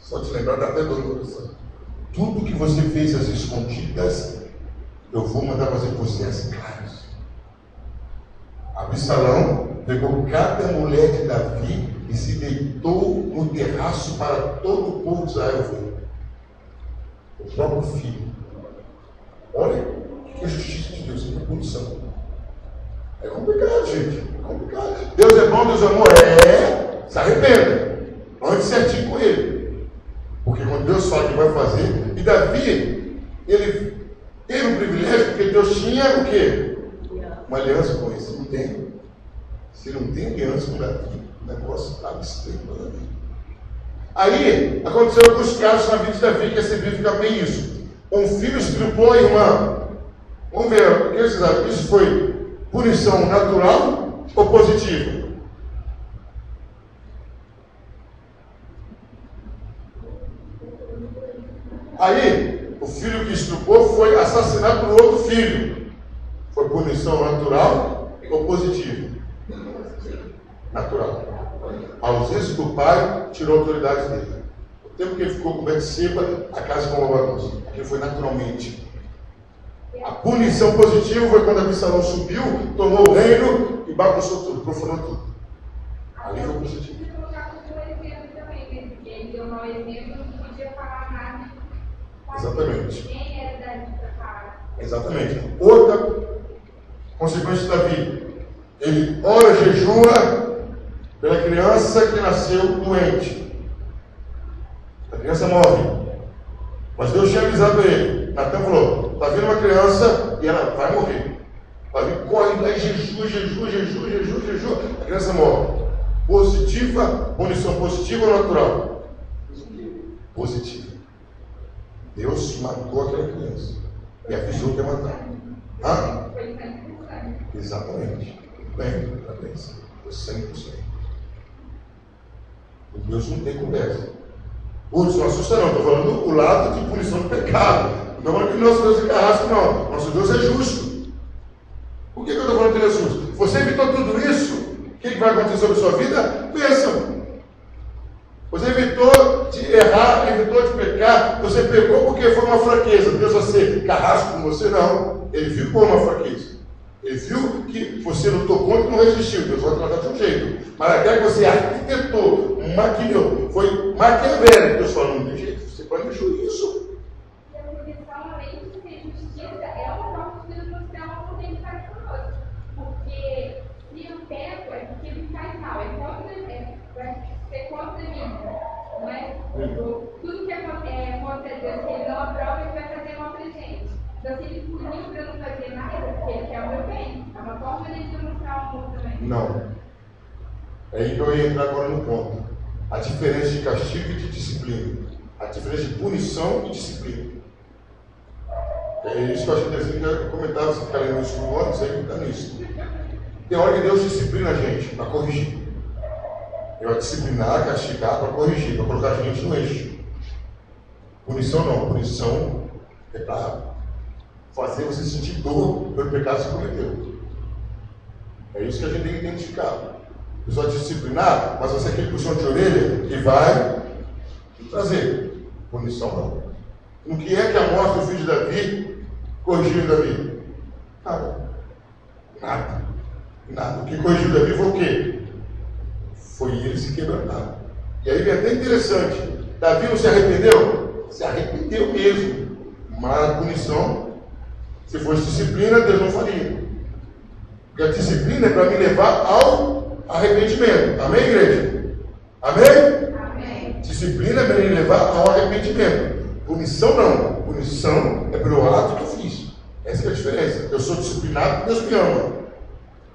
só te lembrar, dá até dor no coração. Tudo que você fez às escondidas, eu vou mandar fazer por você às claras. Absalão pegou cada mulher de Davi e se deitou no terraço para todo o povo de Israel ver. O próprio filho. Olha que é justiça de Deus, é punição. É complicado, gente. É complicado. Deus é bom, Deus é amor. Se arrependa. Ande certinho com ele. Porque quando Deus fala que vai fazer, e Davi, ele teve um privilégio, porque Deus tinha o quê? Uma aliança com ele. Se não tem. Se não tem aliança com Davi, o negócio está estranho para Davi. Aí, aconteceu alguns casos na vida de Davi, que significa bem isso. Um filho estrupou a irmã. Vamos ver, o que vocês acham? Isso foi punição natural ou positiva? Aí, o filho que estrupou foi assassinado por outro filho. Foi punição natural ou positiva? Natural. A ausência do pai tirou a autoridade dele. O tempo que ele ficou com Betseba, a casa ficou uma bagunça. Aquilo foi naturalmente. A punição positiva foi quando Absalão subiu, tomou o reino e bagunçou tudo, profanou tudo. Ali foi positivo. Eu vou colocar como exemplo também, né? Porque ele deu um mau exemplo, não podia falar nada. Exatamente. Quem era Davi para falar? Exatamente. Outra consequência de Davi. Ele ora, jejua pela criança que nasceu doente. A criança morre. Mas Deus tinha avisado ele. Natan falou, está vindo uma criança e ela vai morrer. Davi corre lá e jejua. A criança morre. Positiva, punição positiva ou natural? Positiva. Deus matou aquela criança. E avisou que ia matar. Foi 100%. Exatamente. Bem, parabéns. Foi 100%. Deus não tem conversa. Putz, não assusta não. Estou falando o lado de punição do pecado. Não estou falando que nosso Deus é carrasco, não. Nosso Deus é justo. Por que eu estou falando que ele é justo? Você evitou tudo isso? O que vai acontecer sobre a sua vida? Bênção. Você evitou de errar, evitou de pecar. Você pecou porque foi uma fraqueza. Deus vai ser carrasco com você? Não. Ele viu que foi uma fraqueza. Ele viu que você lutou contra e não resistiu. Deus vai tratar de um jeito. Mas aquela que você arquitetou, maquinou, foi maquiavélico. Deus falou, não tem jeito. Você planejou isso. E a punição, além de ser justiça, é uma forma de Deus mostrar uma potencialidade conosco. Porque se eu peco, é porque ele faz mal. Vai ser contra mim. Não é? Tudo que é contra Deus, que ele não aprova, ele vai fazer mal pra gente. Então, se ele puniu para não fazer nada, porque ele quer o meu bem. É uma forma de demonstrar o amor também. Não. É aí que eu ia entrar agora no ponto. A diferença de castigo e de disciplina. A diferença de punição e disciplina. É isso que eu acho interessante que eu comentava, se ficar lendo no estudo antes, aí que está nisso. Tem hora que Deus disciplina a gente para corrigir. Ele vai disciplinar, castigar para corrigir, para colocar a gente no eixo. Punição não. Punição é para fazer você sentir dor pelo pecado que você cometeu. É isso que a gente tem que identificar. Você vai disciplinar, mas você é aquele puxão de orelha que vai trazer. Punição não. O que é que a morte do filho de Davi corrigiu Davi? Nada. O que corrigiu Davi foi o quê? Foi ele se quebrantar. E aí é até interessante. Davi não se arrependeu? Se arrependeu mesmo. Mas a punição, se fosse disciplina, Deus não faria. Porque a disciplina é para me levar ao arrependimento. Amém, igreja? Amém? Amém. Disciplina é para me levar ao arrependimento. Punição não. Punição é pelo ato que eu fiz. Essa é a diferença. Eu sou disciplinado porque Deus me ama.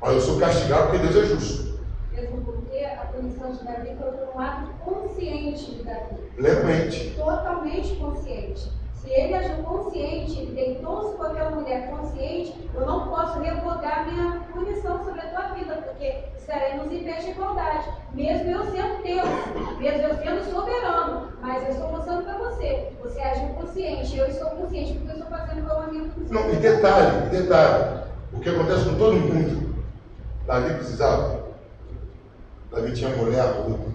Mas eu sou castigado porque Deus é justo. Mesmo porque a punição de Davi foi por um ato consciente de Davi. Plenamente. Totalmente consciente. Se ele agiu consciente, ele deitou-se com aquela mulher consciente, eu não posso revogar minha punição sobre a tua vida, porque estaremos em pé de igualdade. Mesmo eu sendo Deus, mesmo eu sendo soberano, mas eu estou mostrando para você. Você agiu consciente, eu estou consciente porque eu estou fazendo o meu amigo consciente. Não, e detalhe. O que acontece com todo mundo. Davi precisava. Davi tinha mulher adulta.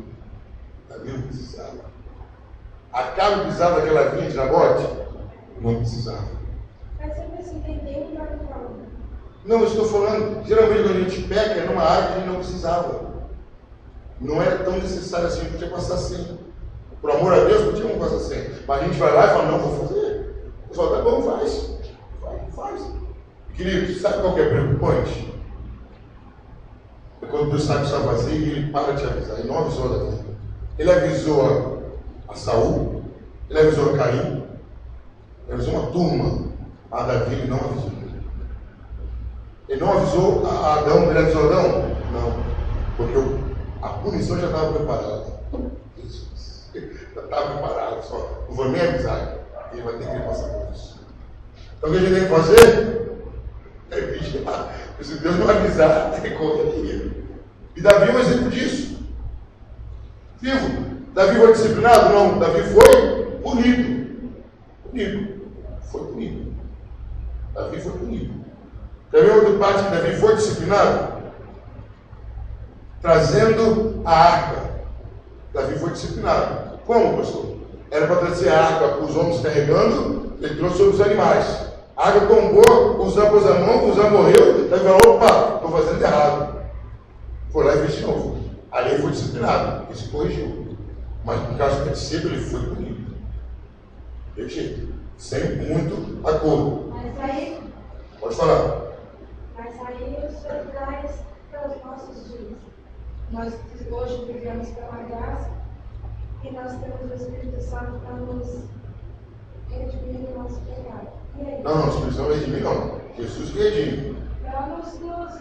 Davi não precisava. Acabe precisava daquela vinha de Nabote? Não precisava. Mas você precisa entender o que está falando. Não, eu estou falando, geralmente quando a gente peca é numa área que a gente não precisava. Não era tão necessário assim, a gente podia passar sem. Por amor a Deus, podia passar sem. Mas a gente vai lá e fala, não, vou fazer. Eu falo, tá bom, faz. Faz. Querido, sabe qual que é preocupante? É quando Deus sabe que está vazio e ele para de avisar. Ele não avisou a Davi. Ele avisou a Saul, ele avisou a Caim, ele avisou uma turma. A Davi ele não avisou. Ele não avisou a Adão, ele avisou a Adão? Não. Porque a punição já estava preparada. Já estava preparada, só não vou nem avisar. Ele vai ter que passar por isso. Então o que a gente tem que fazer? É vigiar. Se Deus não avisar, é correria. E Davi é um exemplo disso. Vivo. Davi foi disciplinado? Não. Davi foi punido. Foi punido. Davi foi punido. Quer ver outra parte que Davi foi disciplinado? Trazendo a arca. Davi foi disciplinado. Como, pastor? Era para trazer a arca para os homens carregando, ele trouxe sobre os animais. A água tombou, Uzá pôs a mão, Uzá morreu, Davi falou, opa, estou fazendo errado. Foi lá e fez de novo. Ali ele foi disciplinado, ele se corrigiu. Mas no caso de Seba, ele foi punido. De jeito, sem muito acordo. Mas aí, Pode falar. o Senhor traz para os nossos dias. Nós hoje vivemos pela graça e nós temos o Espírito Santo para nos redimir do nosso pecado. E aí? Não, o Espírito Santo não redimir, não. Jesus que redime. Para nos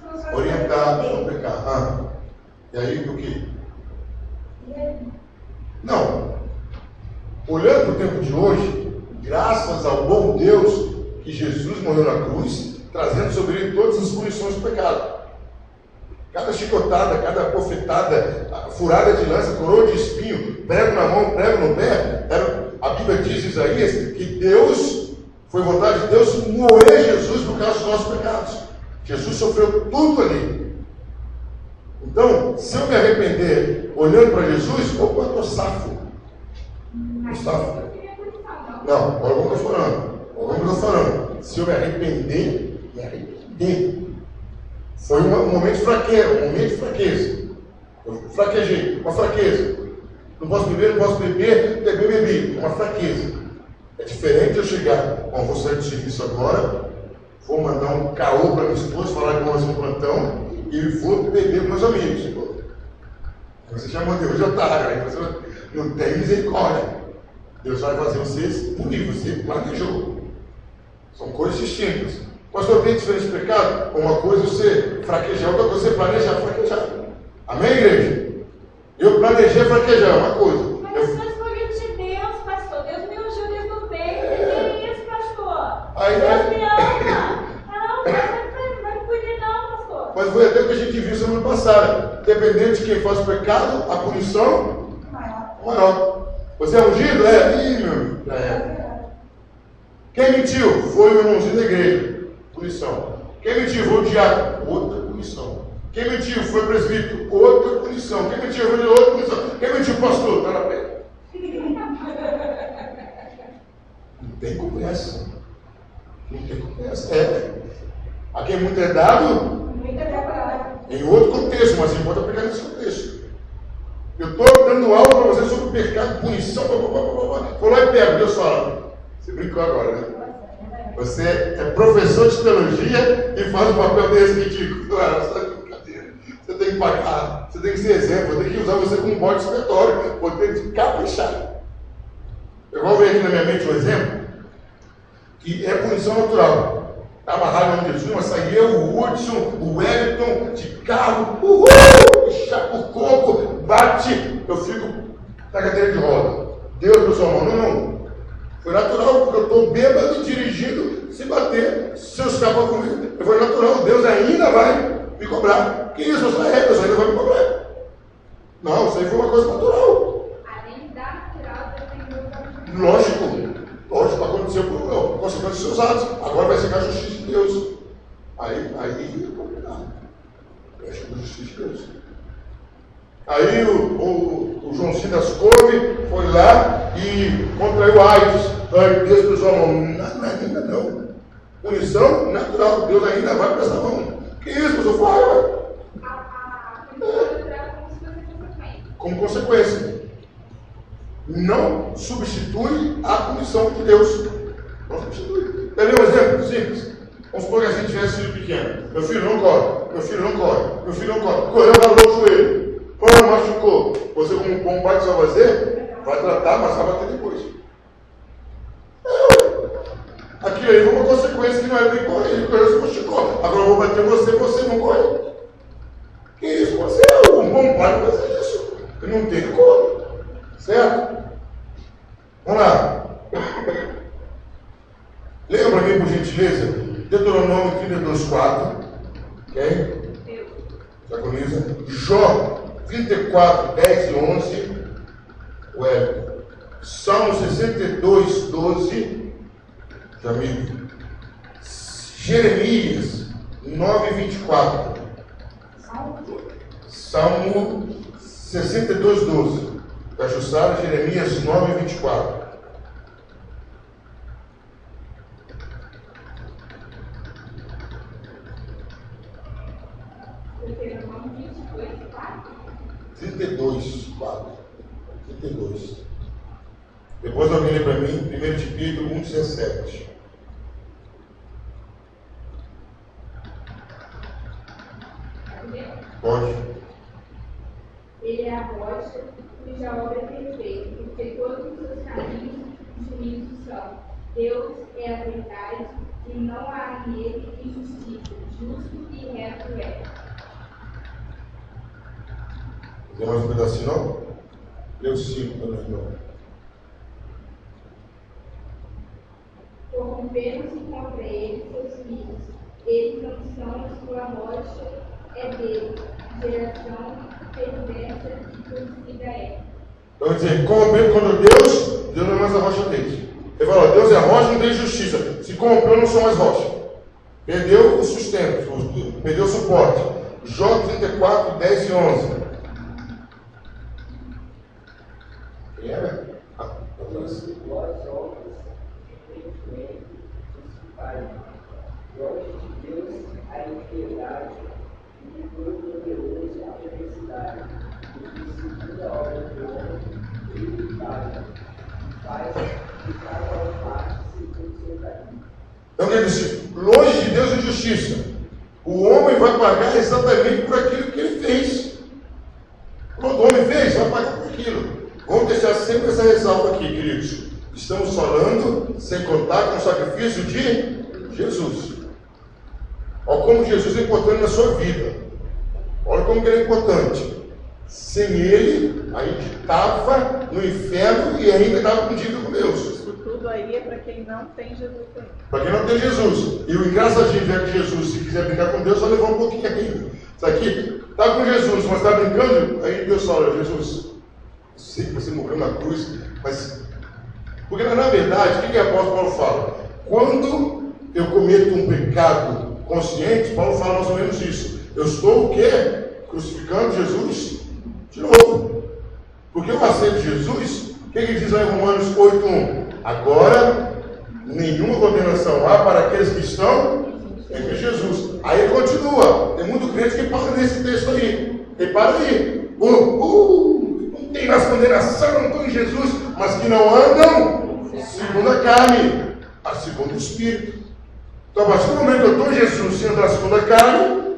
fazer Orientar no entender. pecado. E aí, o quê? E aí? Não. Olhando para o tempo de hoje, graças ao bom Deus que Jesus morreu na cruz, trazendo sobre ele todas as punições do pecado. Cada chicotada, cada bofetada, furada de lança, coroa de espinho, prego na mão, prego no pé. A Bíblia diz em Isaías que Deus, foi vontade de Deus moer Jesus por causa dos nossos pecados. Jesus sofreu tudo ali. Então, se eu me arrepender olhando para Jesus, opa, eu estou safo. Safo. Não, agora como eu estou falando. Se eu me arrepender, foi um momento de fraqueza, Eu fraquejei, uma fraqueza. Não posso beber, bebi. Uma fraqueza. É diferente eu chegar, vou sair do serviço agora, vou mandar um caô para minha esposa, falar que vamos fazer um plantão, e vou beber com meus amigos. Você chamou Deus de otário, aí você não tem misericórdia. Deus vai fazer você punir, você planejou. São coisas distintas. Pastor, tem diferente de pecado? Uma coisa é você fraquejar, outra coisa é você planejar, fraquejar. Amém, igreja? Eu planejei fraquejar, uma coisa. Mas eu sou escolhido de Deus, pastor. Deus me ungiu desde o peito. Que é isso, pastor? Deus me ama. Não, você não vai me punir, não, pastor. Mas foi até o que a gente viu semana passada. Dependente de quem faz o pecado, a punição maior. Você é ungido? Ih, meu. Quem mentiu? Foi o irmãozinho da igreja. Punição. Quem mentiu? Foi o diácono. Outra punição. Quem mentiu? Foi o presbítero. Outra punição. Quem mentiu? Foi outra punição. Quem mentiu? Pastor. Está na pé. Não tem conversa. A quem muito é dado, em outro contexto, mas você pode aplicar nesse contexto. Eu estou dando aula para você sobre o pecado, punição, vou lá e pego. Deus fala, você brincou agora, né? Você é professor de teologia e faz um papel desse ridículo. Você tem que pagar, você tem que ser exemplo, eu tenho que usar você como bode expiatório, vou ter que caprichar. Eu vou ver aqui na minha mente um exemplo, que é punição natural. Está amarrado em nome de Jesus, mas saí eu, o Hudson, o Wellington, de carro, chaco o coco, bate, eu fico na cadeira de roda. Deus, pessoal, não. Foi natural, porque eu estou bêbado dirigindo, se bater, se eu escapar comigo, foi natural, Deus ainda vai me cobrar. Que isso, Deus ainda vai me cobrar. Não, isso aí foi uma coisa natural. Além da natural, tem Lógico, aconteceu por consequência dos seus atos. Agora vai chegar a justiça de Deus. Aí é complicado. Vai chegar a justiça de Deus. Aí o Joãozinho das Couve foi lá e contraiu AIDS. Aí Deus pessoal, ainda não. Punição natural. Deus ainda vai prestar a mão. Que isso, pessoal? Fala. a punição natural como se fosse consequência. Como consequência. Não substitui a punição de Deus. Não substitui. Quer ver um exemplo simples? Vamos supor que a gente tivesse filho pequeno. Meu filho não corre. correu, ralou o joelho. Pô, machucou. Você, como um bom pai, que você vai fazer? Vai tratar, mas vai bater depois. Aquilo aí foi uma consequência que não era bem correr. Ele correu, se machucou. Agora eu vou bater você não corre. Que isso? Você é um bom pai para fazer isso. Não tem como. Certo? Vamos lá. Lembra para mim, por gentileza, Deuteronômio 32:4. Ok? Jaconiza. Jó 34, 10 e 11. Ué. Salmo 62:12. Jamil. Jeremias 9:24. Salmo 62:12. Cajussara, Jeremias 9:24. Deuteronômio 22:4. 32:4. 32. Depois alguém lê para mim, 1 de Pedro 1:17. Pode. Ele é a rocha cuja obra é perfeita, porque todos os seus caminhos juízos são. Deus é a verdade e não há nele injustiça, justo e reto é. Tem mais um pedacinho, não? Leu 5 também, não. Corromperam-se contra ele seus filhos. Eles não são sua rocha, é dele. Geração perversa e torcida é. Então, quer dizer, corromperam contra Deus, Deus não é mais a rocha deles. Ele falou, Deus é a rocha, não tem justiça. Se corrompeu, não sou mais rocha. Perdeu o sustento, perdeu o suporte. Jó 34, 10 e 11. Quem era? Boas obras, entendimento, principais. Glória de Deus, a integridade, e todo-poderoso a felicidade. E segundo a obra do homem, ele faz de cada parte segundo o seu caminho. Então, quer dizer, longe de Deus é justiça. O homem vai pagar exatamente por aquilo que ele fez. Quando o homem fez, vai pagar por aquilo. Vamos deixar sempre essa ressalva aqui, queridos. Estamos falando sem contar com o sacrifício de Jesus. Olha como Jesus é importante na sua vida. Olha como ele é importante. Sem ele, a gente estava no inferno e ainda estava com dívida com Deus. Isso tudo aí é para quem não tem Jesus ainda. Para quem não tem Jesus. E o engraçadinho é que Jesus, se quiser brincar com Deus, vai levar um pouquinho ainda. Isso aqui, está com Jesus, mas está brincando, aí Deus fala, Jesus, eu sei que você morreu na cruz, mas... Porque na verdade, o que o apóstolo Paulo fala? Quando eu cometo um pecado consciente, Paulo fala mais ou menos isso. Eu estou o quê? Crucificando Jesus de novo. Porque eu aceito Jesus, o que ele diz lá em Romanos 8:1? Agora, nenhuma condenação há para aqueles que estão em Cristo Jesus. Aí ele continua. Tem muito crente que para nesse texto aí. Ele para aí. Não tem mais condenação, não estou em Jesus, mas que não andam segundo a carne, mas segundo o Espírito. Então, a partir do momento que eu estou em Jesus sem andar segundo a carne,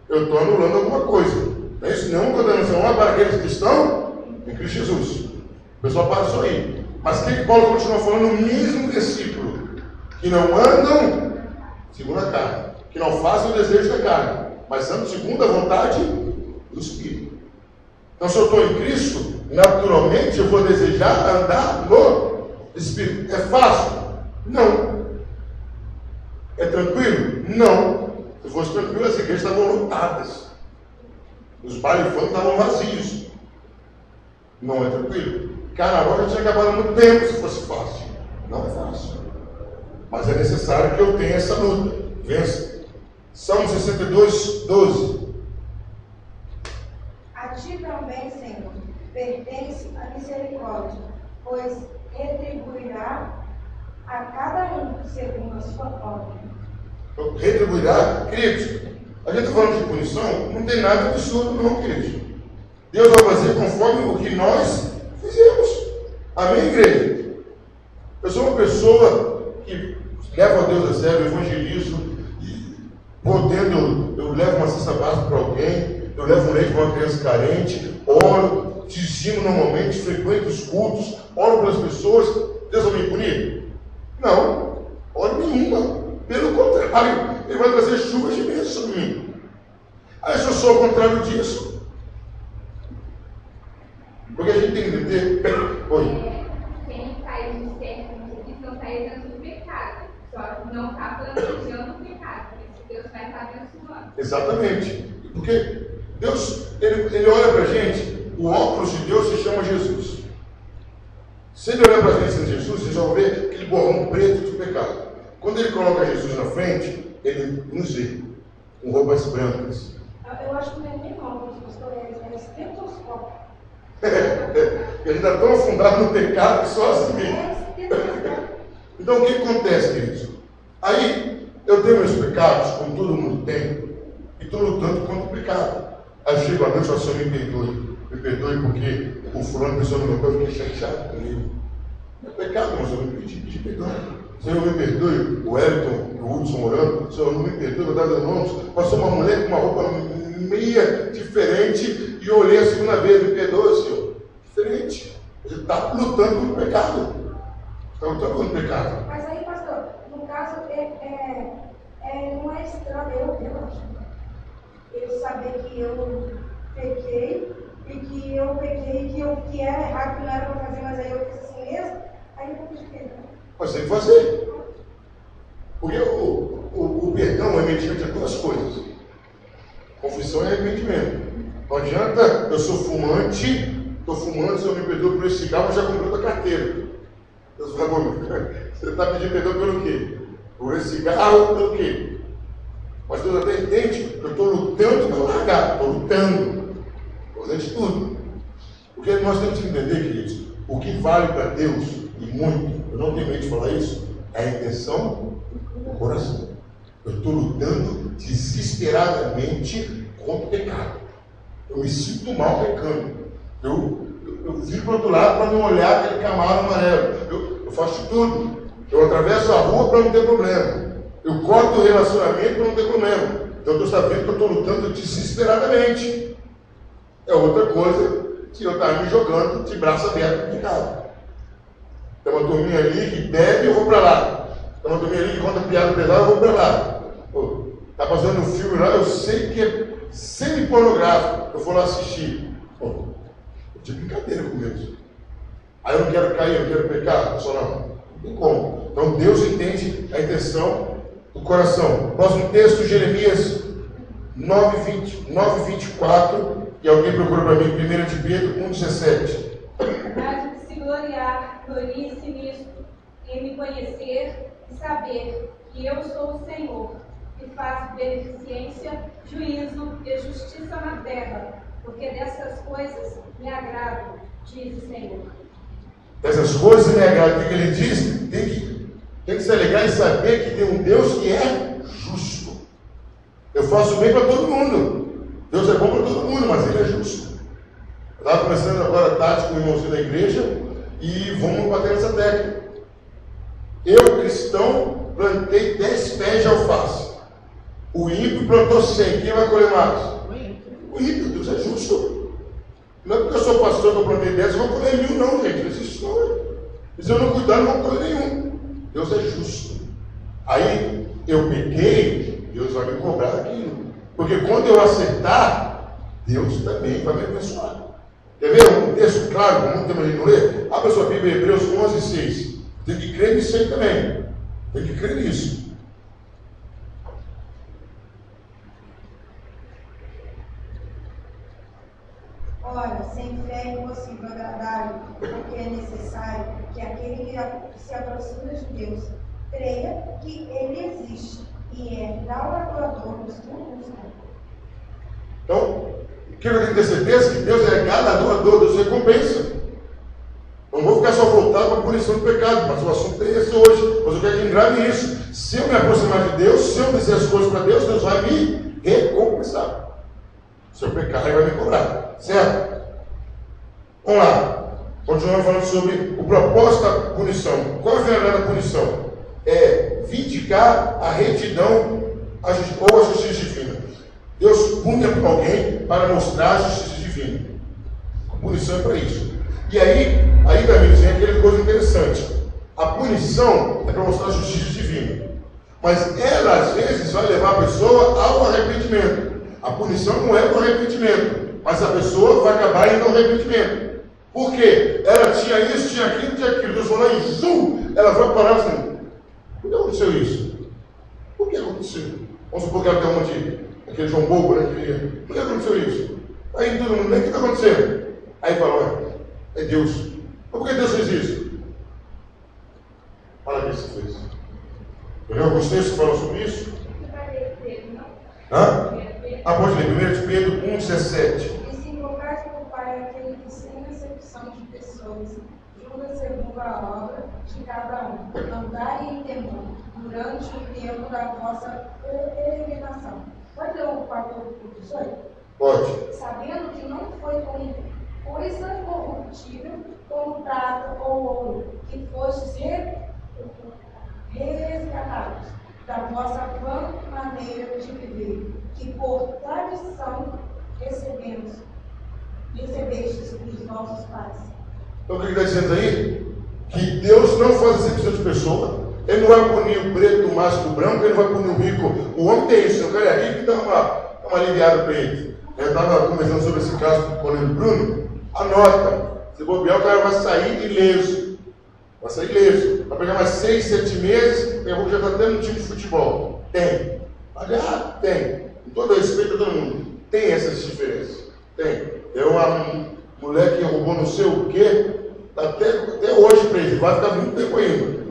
eu estou anulando alguma coisa. Não é isso? Nenhuma condenação há para aqueles que estão em Cristo Jesus. O pessoal para só aí. Mas o que Paulo continua falando no mesmo versículo? Que não andam segundo a carne, que não fazem o desejo da carne, mas andam segundo a vontade do Espírito. Então, se eu estou em Cristo, naturalmente eu vou desejar andar no Espírito. É fácil? Não. É tranquilo? Não. Se fosse tranquilo, as igrejas estavam lotadas. Os bailes funk estavam vazios. Não é tranquilo. Carnaval já tinha acabado há muito tempo se fosse fácil. Não é fácil. Mas é necessário que eu tenha essa luta. Vença. Salmo 62:12. A ti também, Senhor, pertence a misericórdia, pois retribuirá a cada um segundo a sua obra. Retribuirá, queridos, a gente está falando de punição, não tem nada absurdo não, queridos. Deus vai fazer conforme o que nós fizemos. Amém, igreja? Eu sou uma pessoa que leva a Deus a sério, evangelizo, eu levo uma cesta básica para alguém, eu levo um leite para uma criança carente, oro, dizimo normalmente, frequento os cultos, oro pelas pessoas, Deus vai me punir? Não, hora nenhuma. Pelo contrário, Ele vai trazer chuvas de bênção sobre mim. Aí se eu sou ao contrário disso, porque a gente tem que entender. Oi. Quem faz o certo não está isento do pecado, só não está planejando o pecado, por isso Deus vai estar abençoando. Exatamente. Porque Deus, ele olha para a gente, o óculos de Deus se chama Jesus. Se ele olhar para a gente em Jesus, vocês vão ver aquele borrão preto de pecado. Quando ele coloca Jesus na frente, ele nos vê com roupas brancas. Eu acho que não é nem óculos, pastor, é estetoscópio. Ele está tão afundado no pecado que só assim mesmo. Então o que acontece, queridos? Aí eu tenho meus pecados, como todo mundo tem, e estou lutando contra o pecado. Aí eu chego à noite e falo, Senhor, me perdoe porque o fulano pensou no meu corpo, eu fiquei chateado com ele. É pecado, mas eu não pedi perdão. Senhor, me perdoe, o Wellington e o Hudson orando, Senhor, não me perdoe, eu estava dando mãos, passou uma mulher com uma roupa meia diferente e eu olhei a segunda vez, me perdoe, Senhor. Diferente. Você está lutando contra o pecado. Está lutando contra o pecado. Mas aí, pastor, no caso, não é estranho, eu acho. Eu saber que eu pequei, e que eu pequei, que era errado, que não era para fazer, mas aí eu fiz assim mesmo, aí eu vou pedir perdão. Mas tem que fazer. Porque o perdão é arrependimento de duas coisas. Confissão e arrependimento. Não adianta, eu sou fumante, estou fumando, se eu me perdoa por esse cigarro, eu já comprei outra carteira. Deus fala, você está pedindo perdão pelo quê? Por esse cigarro, pelo quê? Mas Deus até entende que eu estou lutando para largar, estou lutando. Estou fazendo de tudo. Porque nós temos que entender, queridos, o que vale para Deus, e muito, eu não tenho medo de falar isso, é a intenção do coração. Eu estou lutando desesperadamente contra o pecado. Eu me sinto mal pecando. Eu viro para o outro lado para não olhar aquele Camaro amarelo. Eu faço tudo. Eu atravesso a rua para não ter problema. Eu corto o relacionamento para não ter problema. Então Deus está vendo que eu estou lutando desesperadamente. É outra coisa que eu estava me jogando de braço aberto no pecado. Tem uma turminha ali que bebe, eu vou para lá. Tem uma turminha ali que conta piada pesada, eu vou para lá. Está passando um filme lá, eu sei que é semi-pornográfico. Eu vou lá assistir. Eu tive brincadeira com Deus. Aí eu não quero cair, eu não quero pecar. Só não tem como. Então Deus entende a intenção do coração. Próximo texto, Jeremias 9:24. E alguém procura para mim, 1 de Pedro 1,17. Mas o que se gloriar, glorie-se nisto, em me conhecer e saber que eu sou o Senhor, que faço beneficência, juízo e justiça na terra, porque dessas coisas me agrado, diz o Senhor. Essas coisas me agradam. O que ele diz? Tem que se alegrar em saber que tem um Deus que é justo. Eu faço bem para todo mundo. Deus é bom para todo mundo, mas Ele é justo. Eu estava conversando agora à tarde com o irmãozinho da igreja e vamos bater nessa tecla. Eu, cristão, plantei 10 pés de alface. O ímpio plantou 100. Quem vai colher mais? O ímpio. Deus é justo. Não é porque eu sou pastor que eu plantei 10, eu vou colher 1000, não, gente. Não existe não. Se eu não cuidar, não vou colher nenhum. Deus é justo. Aí, eu pequei, Deus vai me cobrar aquilo. Porque quando eu acertar, Deus também vai me abençoar. Quer ver um texto claro, como tem gente não ler? Abra sua Bíblia, Hebreus 11:6. Tem que crer nisso aí também. Tem que crer nisso. Ora, sem fé é impossível agradar-lhe, porque é necessário que aquele que se aproxima de Deus creia que Ele existe e é galardoador dos que o buscam. Então, o que eu tenho que ter certeza? Que Deus é galardoador dos recompensa. Não vou ficar só voltado para a punição do pecado, mas o assunto é esse hoje. Mas eu quero que grave isso. Se eu me aproximar de Deus, se eu dizer as coisas para Deus, Deus vai me recompensar. Se eu pecar, Ele vai me cobrar. Certo? Vamos lá. Continuamos falando sobre o propósito da punição. Qual é a finalidade da punição? É vindicar a retidão ou a justiça divina. Deus pune alguém para mostrar a justiça divina. A punição é para isso. E aí também tem aquela coisa interessante. A punição é para mostrar a justiça divina. Mas ela, às vezes, vai levar a pessoa ao arrependimento. A punição não é para o arrependimento, mas a pessoa vai acabar indo ao arrependimento. Por quê? Ela tinha isso, tinha aquilo, tinha aquilo. Deus falou, e zum, ela vai parar assim. Por que aconteceu isso? Por que aconteceu? Vamos supor que ela tem uma de aquele João Bobo, né? Por que aconteceu isso? Aí todo mundo, o que está acontecendo? Aí fala, ué, é Deus. Mas por que Deus fez isso? Fala o que você fez. Entendeu? Alguns textos que falam sobre isso? Hã? Pode ler, 1 Pedro 1,17. E se invocaste por Pai aquele que sem acepção de pessoas julga segundo a obra de cada um, andai em temor durante o tempo da vossa peregrinação. Pode ler o 4:18? Pode. Sabendo que não foi com coisa corruptível, como prata ou ouro, que fostes resgatados da vossa vã maneira de viver, que por tradição recebestes dos nossos pais. Então o que ele está dizendo aí? Que Deus não faz acepção de pessoa. Ele não vai punir o preto, o máscara, o branco, ele não vai punir o rico. O homem tem isso, o cara é rico e dá uma aliviada para ele. Eu estava conversando sobre esse caso com o colega Bruno. Anota, se bobear, o cara vai sair ileso. Vai sair ileso. Vai pegar mais 6, 7 meses, daqui a pouco já está tendo um time de futebol. Tem. Pagar? Tem. Com todo respeito a todo mundo. Tem essas diferenças. Tem. É uma mulher que roubou não sei o quê, até hoje preso. Vai ficar muito tempo ainda.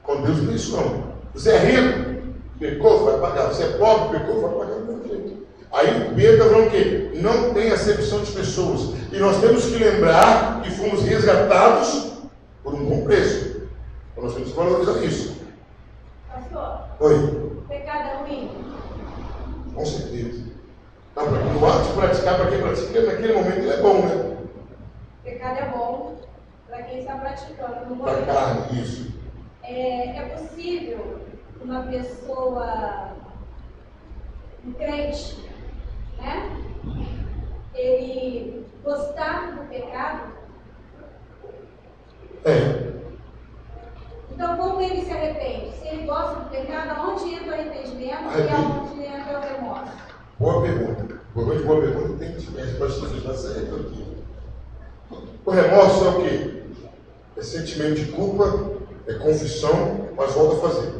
Com Deus não é isso não. Você é rico, pecou, vai pagar. Você é pobre, pecou, vai pagar do mesmo jeito. Aí o Pedro está falando o quê? Não tem acepção de pessoas. E nós temos que lembrar que fomos resgatados por um bom preço. Então nós temos que valorizar isso. Pastor, Oi. pecado é ruim? Com certeza. No ato de praticar, para quem pratica, naquele momento ele é bom, né? Pecado é bom para quem está praticando no Para a momento. carne, isso. É possível uma pessoa, um crente, né? Ele gostar do pecado? É. Então, como ele se arrepende? Se ele gosta do pecado, aonde entra o arrependimento e aonde entra o remorso? Boa pergunta. Boa pergunta. Tem resposta já certa aqui. O remorso é o quê? É sentimento de culpa, é confissão, mas volta a fazer.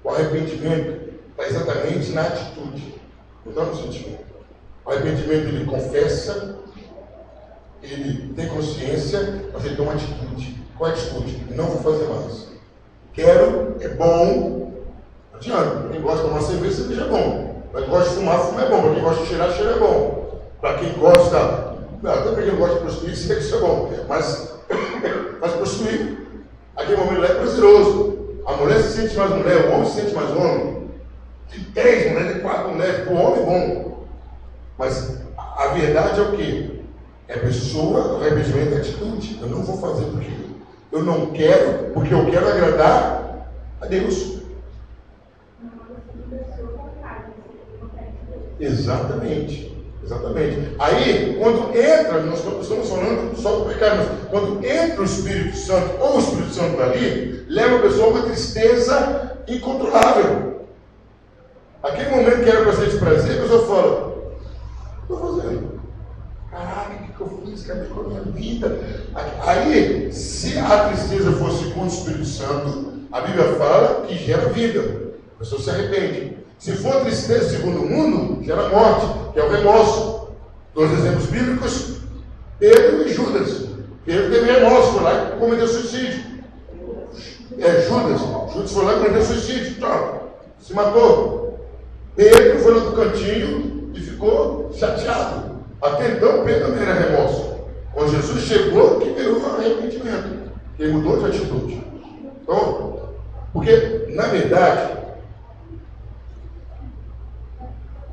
O arrependimento está exatamente na atitude, não está no sentimento. O arrependimento ele confessa, ele tem consciência, mas ele tem uma atitude. Qual é a atitude? Não vou fazer mais. Quero, é bom, não adianta. Quem gosta de tomar cerveja é bom. Para quem gosta de fumar é bom. Para quem gosta de cheirar é bom. Para quem gosta, até para quem gosta de prostituir, sexo é bom. Mas prostituir, aquele momento é prazeroso. A mulher se sente mais mulher, o homem se sente mais homem. De 3 mulheres, de 4 mulheres, o homem é bom. Mas a verdade é o quê? É a pessoa, o arrependimento é atitude. Eu não vou fazer porque eu não quero, porque eu quero agradar a Deus. Exatamente. Aí, quando entra, nós estamos falando só do pecado, mas quando entra o Espírito Santo, ou o Espírito Santo ali, leva a pessoa a uma tristeza incontrolável. Aquele momento que era para ser de prazer, a pessoa fala, o que eu estou fazendo? Caraca, o que eu fiz? Acabei com a minha vida. Aí, se a tristeza fosse com o Espírito Santo, a Bíblia fala que gera vida. A pessoa se arrepende. Se for tristeza segundo o mundo, gera morte, que é o remorso. 2 exemplos bíblicos, Pedro e Judas. Pedro teve remorso, foi lá e cometeu suicídio. Judas foi lá e cometeu suicídio. Se matou. Pedro foi lá do cantinho e ficou chateado. Até então, Pedro também era remorso. Quando Jesus chegou, que virou arrependimento. Ele mudou de atitude. Então, porque, na verdade,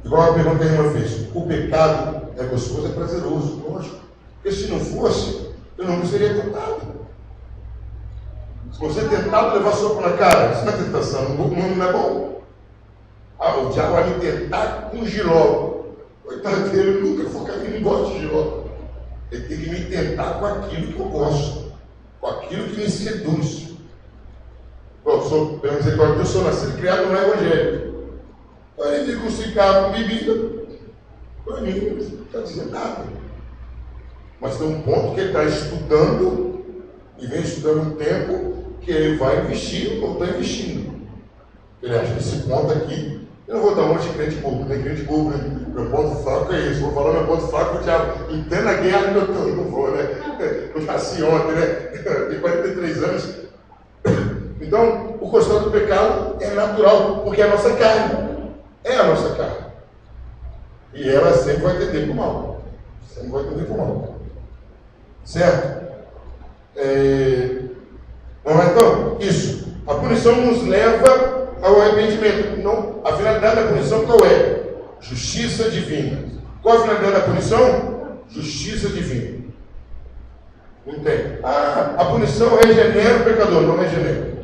igual a pergunta que a irmã fez, o pecado é gostoso, é prazeroso, lógico. Porque se não fosse, eu não seria tentado. Se você é tentado levar soco na cara, isso não é tentação, o mundo não é bom. O diabo vai me tentar com giló. Coitado dele, nunca for ele não gosta de giló. Ele tem que me tentar com aquilo que eu gosto, com aquilo que me seduz. Eu sou, pela misericórdia de Deus, sou nascido criado no Evangelho. Então ele com cigarro, com bebida, para mim não está dizendo nada. Mas tem um ponto que ele está estudando, e vem estudando um tempo, que ele vai investir ou está investindo. Ele acha que esse ponto aqui, eu não vou dar um monte de crente bobo, né? Crente bobo, né? Meu ponto fraco é esse. Vou falar meu ponto fraco, o diabo entenda a guerra que eu estou. Não vou, né? Eu nasci ontem, né? Tenho 43 anos. Então, o constante do pecado é natural, porque é a nossa carne. É a nossa carne. E ela sempre vai tender para o mal. Sempre vai tender para o mal. Certo? Vamos lá então? Isso. A punição nos leva ao arrependimento. Não, a finalidade da punição qual é? Justiça divina. Qual a finalidade da punição? Justiça divina. Não tem. A punição regenera o pecador, não regenera.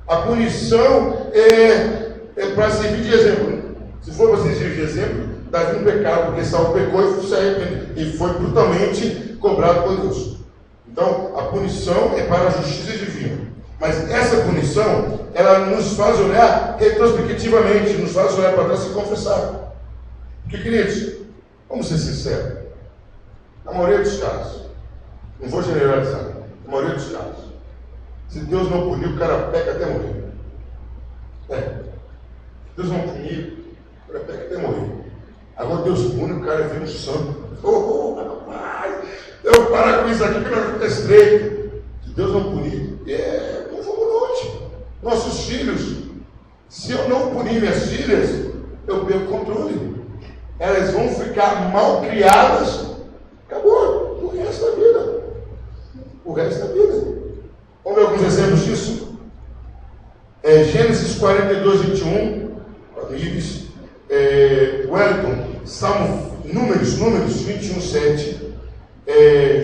A punição é para servir de exemplo. Se for para servir de exemplo, Davi no pecado, porque Saul pecou e se arrependeu, e foi brutalmente cobrado por Deus. Então, a punição é para a justiça divina. Mas essa punição, ela nos faz olhar retrospectivamente, nos faz olhar para trás e confessar. Porque, queridos, vamos ser sinceros. Na maioria dos casos, não vou generalizar, na maioria dos casos, se Deus não punir, o cara peca até morrer. Se Deus não punir, o cara peca até morrer. Agora Deus pune, o cara vira um santo. Rapaz, eu vou parar com isso aqui, que não fica estreito. Se Deus não punir, não vamos longe. Nossos filhos, se eu não punir minhas filhas, eu perco o controle. Elas vão ficar mal criadas. Acabou. O resto da vida. O resto da vida. Vamos ver alguns exemplos disso? Gênesis 42, 21. Amigos. Wellington. Números 21, 7.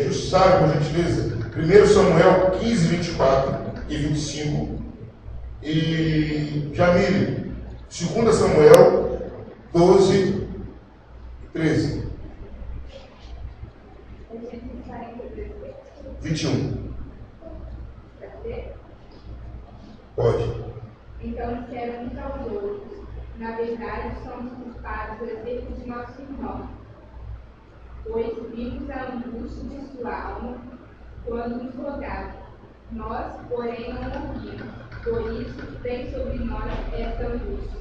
Jussara, por gentileza. 1 Samuel 15, 24 e 25. E Jamile. 2 Samuel 12, 13. 21. Pode. Então disseram uns aos outros: na verdade, somos culpados do efeito de nosso irmão, pois vimos a angústia de sua alma quando nos rogava. Nós, porém, não ouvimos. Por isso, vem sobre nós esta angústia.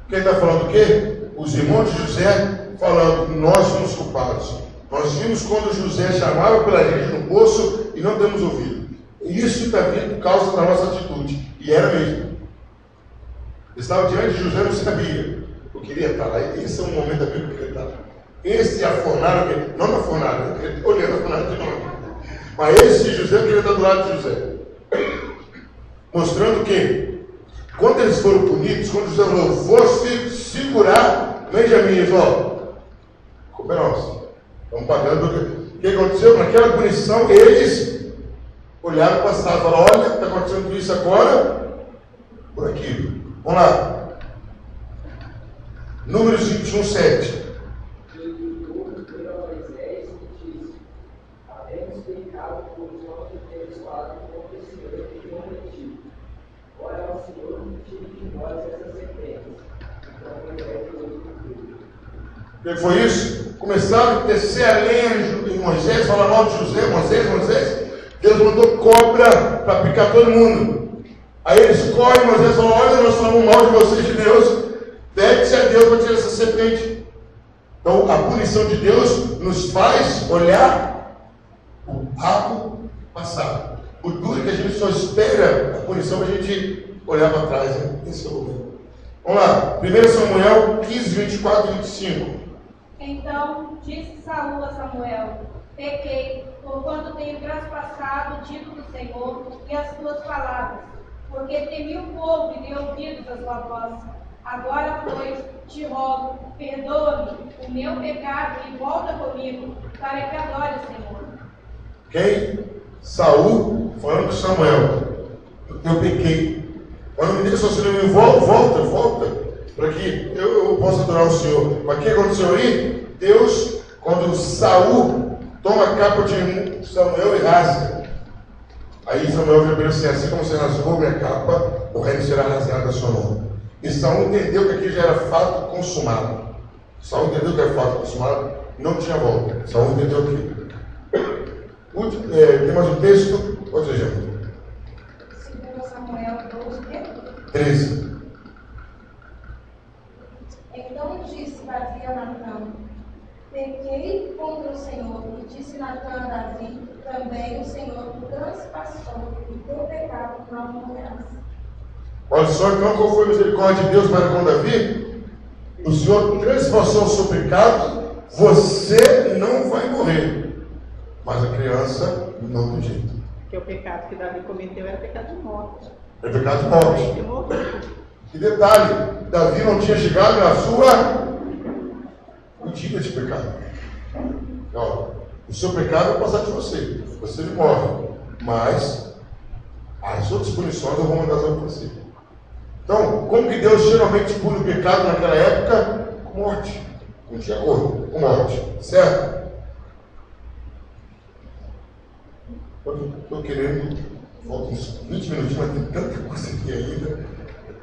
Quem está falando o quê? Os irmãos de José falando: nós somos culpados. Nós vimos quando José chamava pela gente no poço e não temos ouvido. Isso está vindo por causa da nossa atitude. E era mesmo. Estava diante de José, não sabia. Eu queria estar lá. Esse é um momento da Bíblia que ele estava. Esse a fornalha, não na fornalha, olhando a fornalha de novo. Mas esse José queria estar do lado de José. Mostrando que, quando eles foram punidos, quando José falou: vou segurar Benjamim, ele falou: culpa é nossa. Estamos pagando. O que aconteceu? Naquela punição, eles olharam para trás e falaram: olha, está acontecendo tudo isso agora, por aqui. Vamos lá. Números 21, 7. O que foi isso? Começaram a descer a lenha em Moisés, falar mal de José, Moisés. Deus mandou cobra para picar todo mundo. Aí eles correm, Moisés falou: olha, nós falamos mal de vocês, de Deus. Pede-se a Deus para tirar essa serpente. Então a punição de Deus nos faz olhar o rabo passado. O duro é que a gente só espera a punição para a gente olhar para trás. Né? Esse é o momento. Vamos lá. 1 Samuel 15, 24 e 25. Então disse Saul a Samuel: pequei, porquanto tenho traspassado o dito do Senhor e as tuas palavras, porque temi o povo e dei ouvidos à sua voz. Agora, pois, te rogo, perdoa-me o meu pecado e volta comigo, para que adore o Senhor. Quem? Saul falando com Samuel: eu pequei. Quando me diga, seu Senhor, volta. para que eu possa adorar o Senhor. Mas o que aconteceu aí? Deus, quando Saul toma a capa de Samuel e rasga. Aí Samuel vira assim como você rasgou minha capa, o reino será rasgado a sua mão. E Saul entendeu que aquilo já era fato consumado. Saul entendeu que era fato consumado, não tinha volta. Saul entendeu aquilo. Tem mais um texto? Pode ler, gente. 2 Samuel 12, 13. Então disse Davi a Natã: pequei contra o Senhor. E disse Natã a Davi: também o Senhor transpassou o teu pecado não morrerás. Olha só, então, qual foi a misericórdia de Deus para com Davi? O Senhor transpassou o seu pecado, você não vai morrer. Mas a criança não tem jeito. Porque o pecado que Davi cometeu era pecado de morte. É pecado de morte. Ele morreu. E detalhe, Davi não tinha chegado na sua medida de pecado. Não, o seu pecado vai passar de você. Você não morre. Mas as outras punições eu vou mandar para você. Então, como que Deus geralmente pune o pecado naquela época? Com morte. Não tinha acordo. Com morte. Certo? Estou querendo, faltam uns 20 minutinhos, mas tem tanta coisa aqui ainda.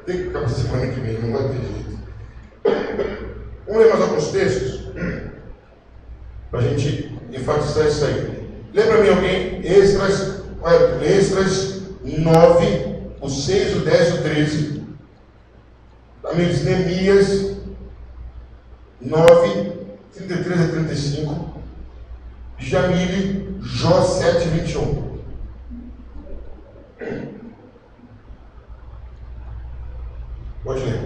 Tem que ficar para semana que vem, não vai ter jeito. Vamos ler mais alguns textos para a gente enfatizar isso aí. Lembra-me alguém? Extras 9, o 6, o 10 e o 13. Amigos, Neemias 9, 33 a 35. Jamile, Jó 7, 21. Pode ler.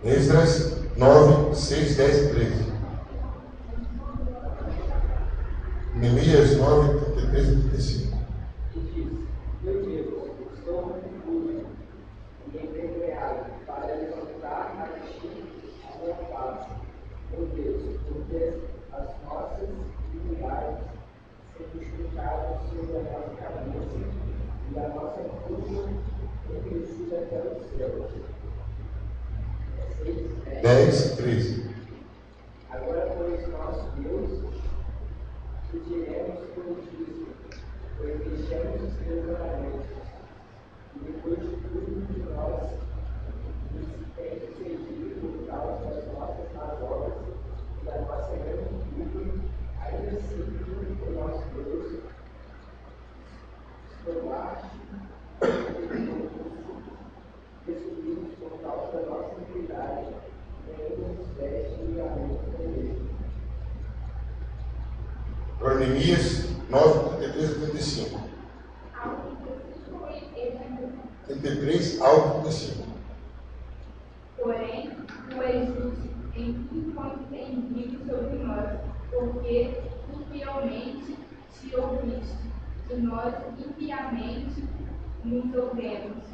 Esdras 9, 6, 10 e 13. Neemias 9, 33 e 35. E diz: meu Deus, estou no refúgio e envergonhado para levantar a ti a minha face. Meu Deus, porque as nossas iniquidades se multiplicaram sobre a nossa cabeça e a nossa culpa é crescida até os céus. 10 e 13. Agora, pois, nosso Deus, te diremos por juízo, pois deixamos os teus mandamentos, e depois de tudo que nós nos tem sucedido por causa das nossas más obras e da nossa grande culpa, ainda assim, o nosso Deus, provaste e subimos por causa da nossa iniquidade, e ainda nos veste livramento com ele. Agora, Neemias 9, 33 e 35. 33 ao 35. Porém, tu és justo em tudo quanto tem vindo sobre nós, porque tu fielmente te ouviste, e nós impiamente nos ouvemos.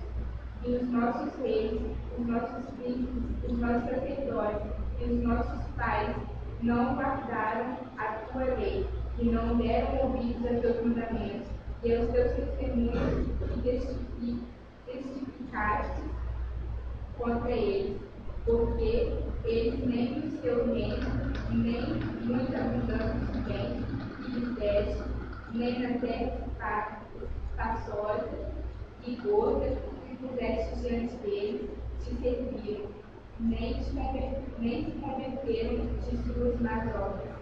E os nossos reis, os nossos príncipes, os nossos sacerdotes e os nossos pais não guardaram a tua lei, e não deram ouvidos a teus mandamentos, e aos teus testemunhos que testificaste contra eles, porque eles nem os teus bens, nem muita abundância de bens que lhes deste, nem na terra espaçosa e gorda que puseste diante deles, te serviram, nem se converteram de suas más obras.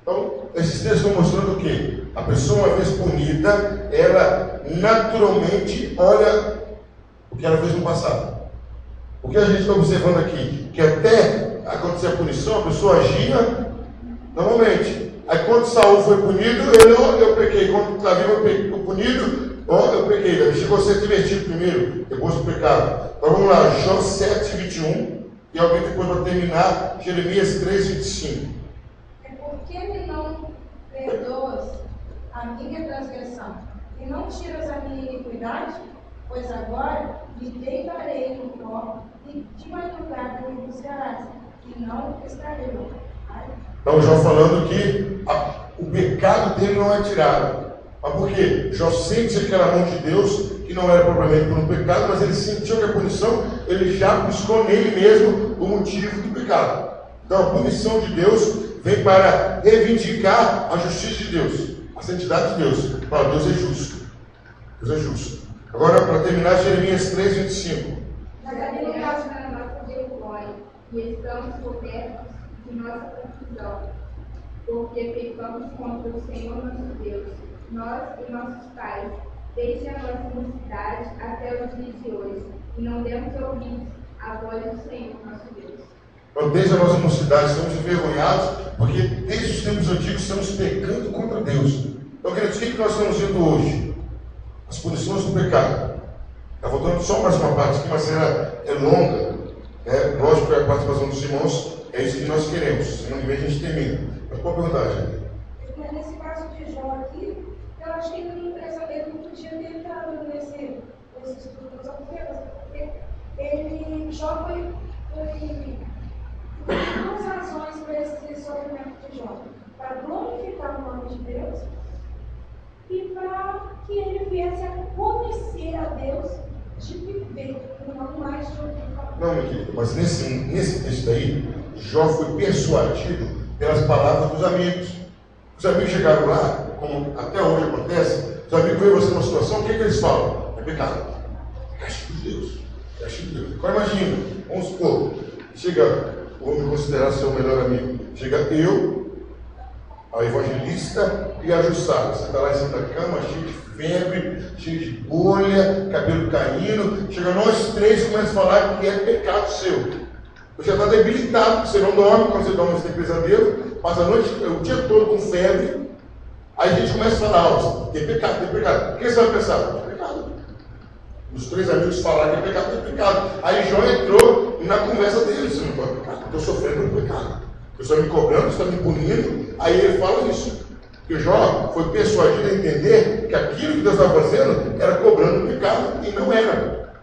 Então, esses textos estão mostrando o quê? A pessoa, uma vez punida, ela naturalmente olha o que ela fez no passado. O que a gente está observando aqui? Que até acontecer a punição, a pessoa agia normalmente. Aí quando Saul foi punido, ele, eu pequei. Quando Davi foi punido, eu pequei. Davi chegou a ser divertido primeiro, depois do pecado. Então vamos lá, Jó 7, 21. E alguém depois vai terminar, Jeremias 3, 25. Por que me não perdoas a minha transgressão e não tiras a minha iniquidade? Pois agora me deitarei no pó e de madrugada me buscarás, e não estarei louco. Então, Jó falando que o pecado dele não é tirado. Mas por quê? Jó sente aquela mão de Deus que não era propriamente por um pecado, mas ele sentiu que a punição, ele já buscou nele mesmo o motivo do pecado. Então a punição de Deus vem para reivindicar a justiça de Deus, a santidade de Deus. Fala, Deus é justo. Deus é justo. Agora, para terminar, Jeremias 3:25. Trabalhamos para nossa vergonha e estamos cobertos de nossa confusão, porque pecamos contra o Senhor nosso Deus, nós e nossos pais, desde a nossa mocidade até os dias de hoje, e não demos ouvidos à voz do Senhor nosso Deus. Então, desde a nossa mocidade estamos envergonhados, porque desde os tempos antigos estamos pecando contra Deus. Então, queridos, o que nós estamos vendo hoje? As punições do pecado. Está voltando só mais uma parte aqui, mas ela é longa. Lógico que a participação dos irmãos é isso que nós queremos. Semana que vem a gente termina. Mas pode perguntar, gente. Nesse caso de Jó aqui, eu acho que ele não podia ter entrado nesse estudo, porque Jó foi duas razões para esse sofrimento de Jó: para glorificar o nome de Deus e para que ele viesse a conhecer a Deus de viver, e não mais de ouvir falar. Não, meu querido, mas nesse texto aí, Jó foi persuadido pelas palavras dos amigos. Os amigos chegaram lá, como até hoje acontece, os amigos veem você numa situação, o que eles falam? É pecado. É castigo de Deus. É castigo de Deus. Agora imagina, vamos supor, chega, vou me considerar seu melhor amigo, chega eu, a evangelista e a Jussara. Você está lá em cima da cama, cheio de febre, cheio de bolha, cabelo caindo. Chega nós três e começa a falar que é pecado seu. Você já está debilitado, você não dorme, quando você dorme você tem pesadelo, passa a noite, o dia todo com febre. Aí a gente começa a falar, tem pecado, tem pecado. O que você vai pensar? Tem pecado. Os três amigos falaram que é pecado, tem pecado. Aí Jó entrou na conversa deles, você não pode pecar, estou sofrendo um pecado. Eu estou me cobrando, está me punindo. Aí ele fala isso. Que Jó foi persuadido a entender que aquilo que Deus estava fazendo era cobrando o pecado, e não era.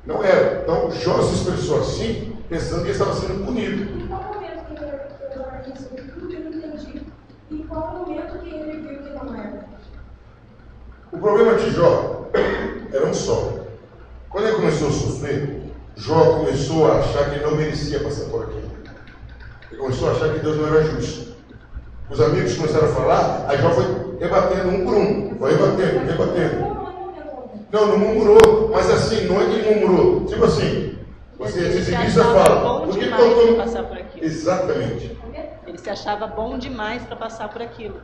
Não era. Então Jó se expressou assim, pensando que ele estava sendo punido. Em qual momento que eu aqui sobre tudo eu não entendi? Em qual momento que ele viu que não era? O problema de Jó era um só. Quando ele começou a sofrer, Jó começou a achar que ele não merecia passar por aquilo. Ele começou a achar que Deus não era justo. Os amigos começaram a falar, aí Jó foi rebatendo um por um. Foi rebatendo. Não murmurou. Mas assim, não é que ele murmurou. Tipo assim, você dizimista fala. Bom demais para passar por aquilo. Exatamente. Ele se achava bom demais para passar por aquilo.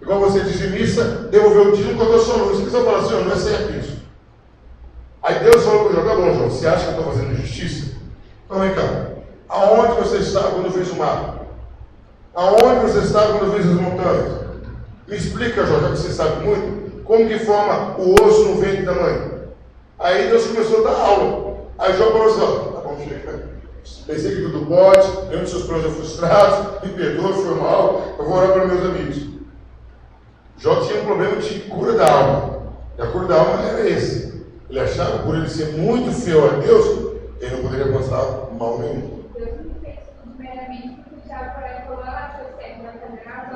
Igual você dizimista, devolveu o dízimo quando eu sou luz. Você só fala assim, não é certo isso. Aí Deus falou para o Jó, tá bom, João, você acha que eu estou fazendo justiça? Então vem cá. Aonde você estava quando eu fiz o mar? Aonde você estava quando eu fiz as montanhas? Me explica, Jó, já que você sabe muito, como que forma o osso no ventre da mãe? Aí Deus começou a dar aula. Aí Jó falou assim, tá bom, chega. Pensei que tudo pode, nenhum dos seus planos frustrados, me perdoa, foi mal, eu vou orar para meus amigos. Jó tinha um problema de cura da alma. E a cura da alma era esse. Ele achava que por ele ser muito fiel a Deus, ele não poderia passar mal nenhum. Deus não fez tudo meramente porque o diabo falou, seu cego vai fazer nada.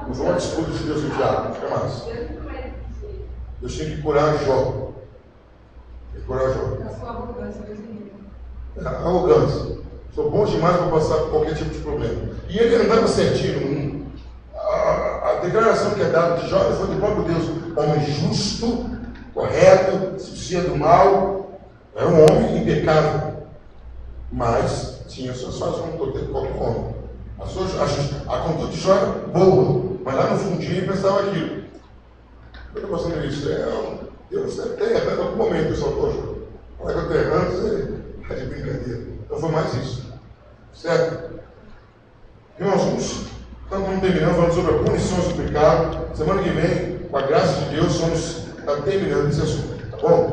Não foi uma disputa de Deus e o diabo, fica mais. Deus não é assim. Deus tinha que curar Jó. Tem que curar Jó. Da sua arrogância, Deus me livre. Arrogância. Sou bom demais para passar por qualquer tipo de problema. E ele andava certinho no mundo. A declaração que é dada de Jó foi do próprio Deus. Homem justo, correto, se desvia do mal. Era um homem impecável. Mas tinha suas falhas como qualquer homem. A conduta de Jó era boa. Mas lá no fundinho ele pensava aquilo. Eu estou passando isso. Deus deve ter errado em algum momento, pessoal. Poxa, olha que eu estou errando, você está de brincadeira. Então foi mais isso. Certo? Irmãos, estamos terminando falando sobre a punição do pecado. Semana que vem, com a graça de Deus, vamos estar terminando esse assunto. Tá bom?